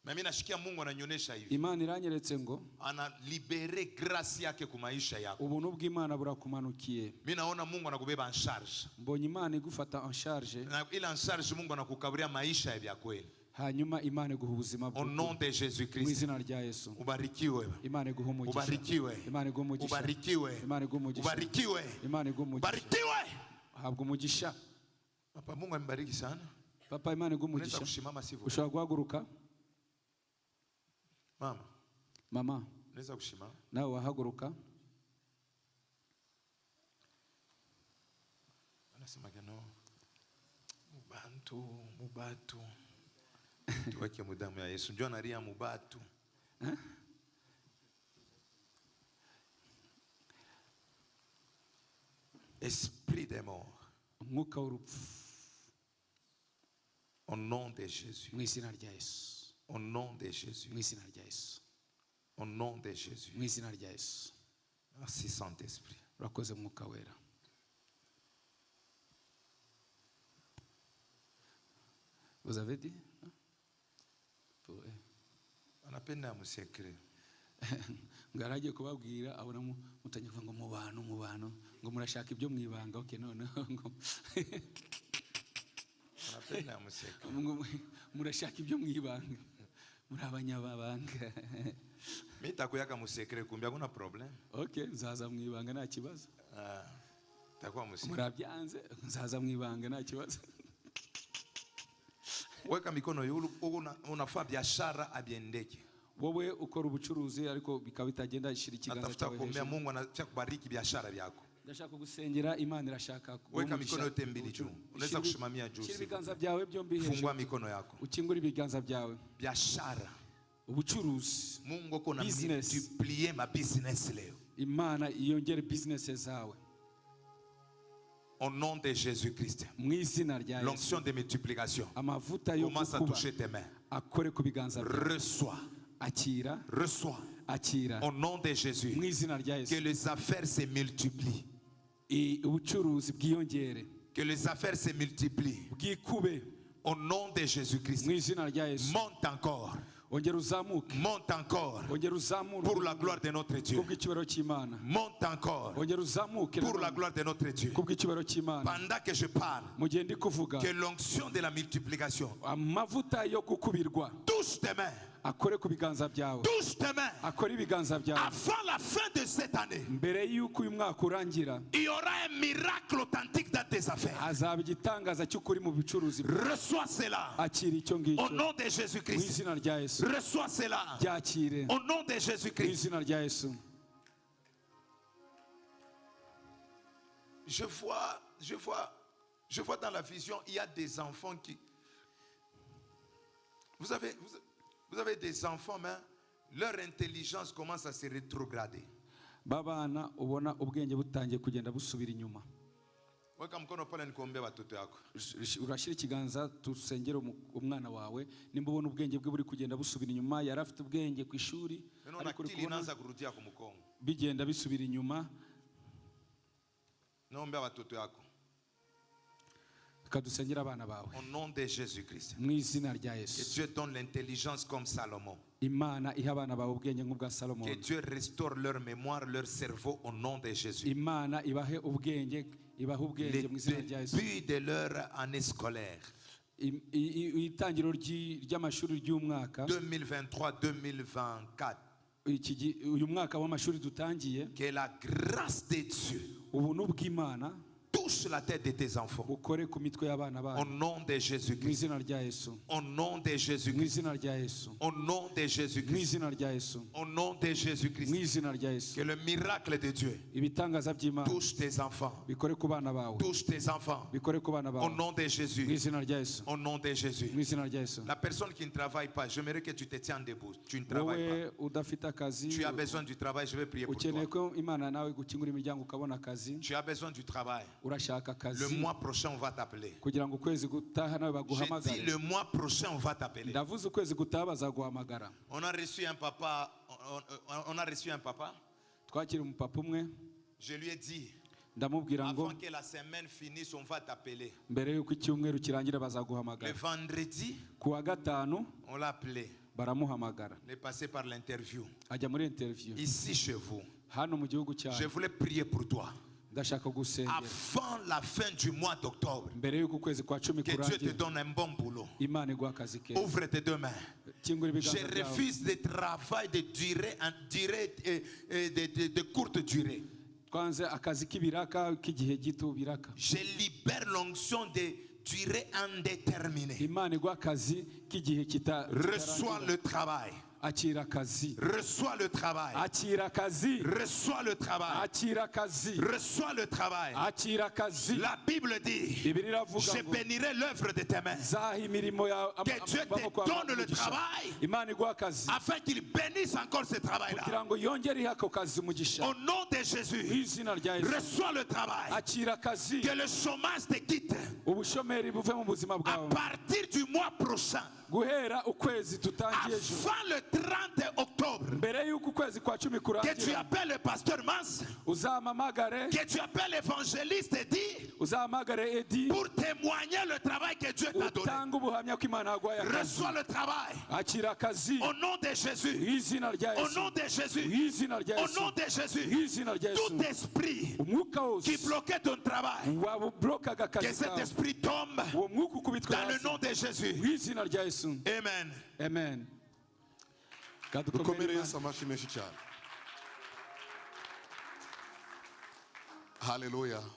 S3: Na mimi nashikia Mungu ananionyesha hivi.
S1: Imana iranyeretse ngo
S3: Ana libere grâce yake ku maisha yako.
S1: ubuntu bw'Imana burakumanukiye.
S3: Mimi naona Mungu anakubeba en charge.
S1: mbonye Imana igufata en charge,
S3: Na ile en charge Mungu anakukaburia maisha ya kweli.
S1: hanyuma Imana iguha ubuzima
S3: Au nom de Jésus
S1: mu
S3: Christ.
S1: izina rya Yesu.
S3: Ubarikiwe.
S1: Imana iguha umugisha.
S3: Ubarikiwe.
S1: Imana iguha umugisha.
S3: Ubarikiwe.
S1: Imana iguha umugisha.
S3: Ubarikiwe.
S1: Imana iguha umugisha.
S3: Barikiwe.
S1: habwa umugisha.
S3: Papa Mungu amebariki sana.
S1: Papa, Imana iguha
S3: Unaweza
S1: umugisha.
S3: kushimama sivyo?
S1: ushobora guhaguruka.
S3: Mama,
S1: Mama,
S3: unaweza kushimama?
S1: nawe wahaguruka.
S3: Anasema keno mubatu. Tuweke mudamu ya Yesu. Njoo naria mubatu. Esprit des morts.
S1: umwuka w'urupfu
S3: Au nom de Jésus.
S1: mu izina rya Yesu.
S3: Au nom de Jésus.
S1: mu izina rya Yesu.
S3: Au nom de Jésus.
S1: mu izina rya Yesu.
S3: Merci Saint-Esprit.
S1: urakoze mwuka wera. Vous avez dit?
S3: Anapenda musekre.
S1: ngaragiye kubabwira abona mutangiye kuvuga ngo mu bantu ngo murashaka ibyo mwibanga. Okay, noneho ngo
S3: Anapenda musekre.
S1: murashaka ibyo mwibanga, muri abanyababanga.
S3: Mimi takuyaka musekre kumbe hakuna problem.
S1: Okay, nzaza mwibanga nta kibazo.
S3: Takuwa musekre.
S1: Murabyanze, nzaza mwibanga nta kibazo.
S3: Weka mikono yulu unafaa biashara abiendeke.
S1: wowe ukora ubucuruzi ariko bikaba bitagenda, ishira ikiganza
S3: Natafuta
S1: cyawe
S3: kuombea
S1: hejuru.
S3: Mungu anataka kubariki biashara yako.
S1: ndashaka gusengera Imana irashaka
S3: Weka mikono yote mbili juu. Unaweza kushimamia juu.
S1: Shira ibiganza byawe byombi hejuru.
S3: Fungua mikono yako.
S1: ukingura ibiganza byawe.
S3: Biashara.
S1: ubucuruzi,
S3: Mungu kuna
S1: Business.
S3: multiplier ma business leo.
S1: Imana iyongere business zawe
S3: Au nom de Jésus-Christ.
S1: mu izina rya Yesu.
S3: L'onction de multiplication.
S1: amavuta yo
S3: Commence à
S1: gukuba
S3: toucher tes mains.
S1: akore ku biganza byawe.
S3: Reçois.
S1: akira
S3: Reçois.
S1: akira
S3: Au nom de Jésus.
S1: mu izina rya
S3: Que
S1: Yesu.
S3: les affaires se multiplient.
S1: ubucuruzi bwiyongere,
S3: Que les affaires se multiplient.
S1: bwikube
S3: Au nom de Jésus-Christ.
S1: mu izina rya Yesu.
S3: Monte encore.
S1: ongera uzamuke,
S3: Monte encore.
S1: ongera uzamure
S3: Pour la gloire de notre Dieu.
S1: kubw'icyubahiro cy'Imana.
S3: Monte encore.
S1: ongera uzamuke
S3: Pour la gloire de notre Dieu.
S1: kubw'icyubahiro cy'Imana.
S3: Pendant que je parle,
S1: mu gihe ndi kuvuga,
S3: que l'onction de la multiplication
S1: amavuta yo gukubirwa
S3: touche tes mains.
S1: akore ku biganza byawe,
S3: Touche tes mains.
S1: akore ibiganza byawe.
S3: Avant la fin de cette année,
S1: mbere y'uko uyu mwaka urangira,
S3: il y aura un miracle authentique dans tes affaires.
S1: hazaba igitangaza cy'ukuri mu bucuruzi bwawe.
S3: Reçois cela.
S1: akira icyo
S3: Au
S1: ngicyo
S3: nom de
S1: mu
S3: Jésus-Christ.
S1: izina rya Yesu.
S3: Reçois cela.
S1: byakire
S3: Au nom de
S1: mu
S3: Jésus-Christ.
S1: izina rya Yesu.
S3: Je vois dans la vision, il y a des enfants qui... Vous avez des enfants, mais leur intelligence commence à se rétrograder.
S1: babana ubona ubwenge butangiye kugenda busubira inyuma.
S3: Weka mkono pale nikuombea watoto wako.
S1: urashyira ikiganza tusengere umwana wawe, nimba ubona ubwenge bwe buri kugenda busubira inyuma. yari afite ubwenge ku ishuri
S3: Unaona
S1: ariko uri
S3: akili
S1: kubona
S3: inaanza kurudia kwa mkongo.
S1: bigenda bisubira inyuma.
S3: Naombea watoto wako.
S1: Reka dusengere abana bawe
S3: Au nom de Jésus-Christ.
S1: mu izina rya
S3: Que
S1: Yesu.
S3: Dieu donne l'intelligence comme Salomon.
S1: Imana iha abana bawe ubwenge nk'ubwa
S3: Que
S1: Salomoni.
S3: Dieu restaure leur mémoire, leur cerveau au nom de Jésus.
S1: Imana ibahe ubwenge, ibahe ubwenge
S3: Les
S1: mu izina rya Yesu.
S3: débuts de leur année scolaire.
S1: itangiro ry'amashuri ry'umwaka
S3: 2023-2024.
S1: uyu mwaka w'amashuri dutangiye,
S3: Que la grâce de Dieu
S1: ubuntu bw'Imana
S3: touche la tête de tes enfants.
S1: bukore ku mitwe y'abana
S3: Au
S1: banyu
S3: nom de
S1: mu
S3: Jésus-Christ.
S1: izina rya Yesu,
S3: Au nom de
S1: mu
S3: Jésus-Christ.
S1: izina rya Yesu,
S3: Au nom de
S1: mu
S3: Jésus-Christ.
S1: izina rya Yesu,
S3: Au nom de
S1: mu
S3: Jésus-Christ.
S1: izina rya Yesu.
S3: Que le miracle de Dieu
S1: Ibitangaza by'Imana
S3: touche tes enfants.
S1: bikore ku bana bawe,
S3: Touche tes enfants.
S1: bikore ku bana
S3: Au
S1: bawe
S3: nom de
S1: mu
S3: Jésus.
S1: izina rya Yesu,
S3: Au nom de Jésus.
S1: mu izina rya Yesu.
S3: La personne qui ne travaille pas, j'aimerais que tu te tiennes debout. Tu ne travailles
S1: Wowe
S3: pas.
S1: udafite akazi,
S3: Tu as besoin du travail, je vais prier pour toi.
S1: ukeneye ko Imana nawe gukingura imiryango ukabona akazi,
S3: Tu as besoin du travail.
S1: urashaka
S3: Le
S1: akazi
S3: mois prochain, on va t'appeler.
S1: kugira ngo ukwezi gutaha nawe
S3: J'ai dit
S1: baguhamagare.
S3: le mois prochain, on va t'appeler.
S1: Ndavuze ukwezi gutaha bazaguhamagara.
S3: On a reçu un papa. On a reçu un papa.
S1: Twakira umupapa umwe,
S3: Je lui ai dit,
S1: ndamubwira ngo
S3: avant que la semaine finisse, on va t'appeler.
S1: mbere y'uko icyumweru kirangira
S3: Le
S1: bazaguhamagara.
S3: vendredi,
S1: Ku wa gatanu
S3: on l'a appelé.
S1: baramuhamagara,
S3: Il est passé par l'interview.
S1: ajya muri interview
S3: Ici chez vous,
S1: hano mu gihugu
S3: je
S1: cyacu.
S3: voulais prier pour toi.
S1: Ndashaka gusengera
S3: Avant la fin du mois d'octobre,
S1: mbere y'uko ukwezi kwa cumi
S3: que Dieu te
S1: kurangira,
S3: donne un bon boulot.
S1: Imana iguha akazi keza.
S3: Ouvre tes deux mains.
S1: Kingura
S3: Je
S1: ibiganza byawe.
S3: refuse de travail de de courte durée.
S1: Twanze akazi k'ibiraka k'igihe gito biraka.
S3: Je libère l'onction de durée indéterminée.
S1: Imana iguha akazi k'igihe
S3: Reçois le travail.
S1: akira akazi,
S3: Reçois le travail.
S1: akira akazi,
S3: Reçois le travail.
S1: akira akazi,
S3: Reçois le travail.
S1: akira akazi.
S3: La Bible dit,
S1: Bibiliya iravuga
S3: je
S1: ngo
S3: bénirai l'œuvre de tes mains.
S1: zaha imirimo ya
S3: Que Dieu te donne le travail
S1: Imana iguha akazi
S3: afin qu'il bénisse encore ce travail-là.
S1: kugira ngo yongere ihe ako kazi umugisha.
S3: Au nom de
S1: Mu
S3: Jésus,
S1: izina rya Yesu,
S3: reçois le travail.
S1: akira akazi,
S3: Que le chômage te quitte.
S1: ubushomeri buve mu buzima
S3: À
S1: bwawe.
S3: partir du mois prochain,
S1: Guhera ukwezi tutangiye ejo,
S3: avant le 30 octobre,
S1: mbere y'uko ukwezi kwa cumi
S3: que tu
S1: kurangira,
S3: appelles le pasteur Mans,
S1: uzampamagare,
S3: que tu appelles l'évangéliste et dis
S1: uzahamagare Edi,
S3: pour témoigner le travail que Dieu t'a donné.
S1: utanga ubuhamya ko Imana yaguhaye akazi.
S3: Reçois le travail.
S1: Akira akazi
S3: Au nom de Jésus.
S1: mu izina rya
S3: Au
S1: Yesu,
S3: nom de Jésus.
S1: mu izina rya
S3: Au
S1: Yesu,
S3: nom de
S1: mu
S3: Jésus.
S1: izina rya Yesu.
S3: Tout esprit
S1: Umwuka
S3: qui
S1: wose
S3: bloquait ton travail,
S1: wabublokaga
S3: que
S1: akazi
S3: cet
S1: kawe,
S3: esprit tombe
S1: uwo mwuka ukubitwe
S3: dans le
S1: hasi
S3: nom de Jésus.
S1: mu izina rya Yesu.
S3: Amen.
S1: Amen.
S4: dukomere Yesu amashyi menshi cyane. Haleluya.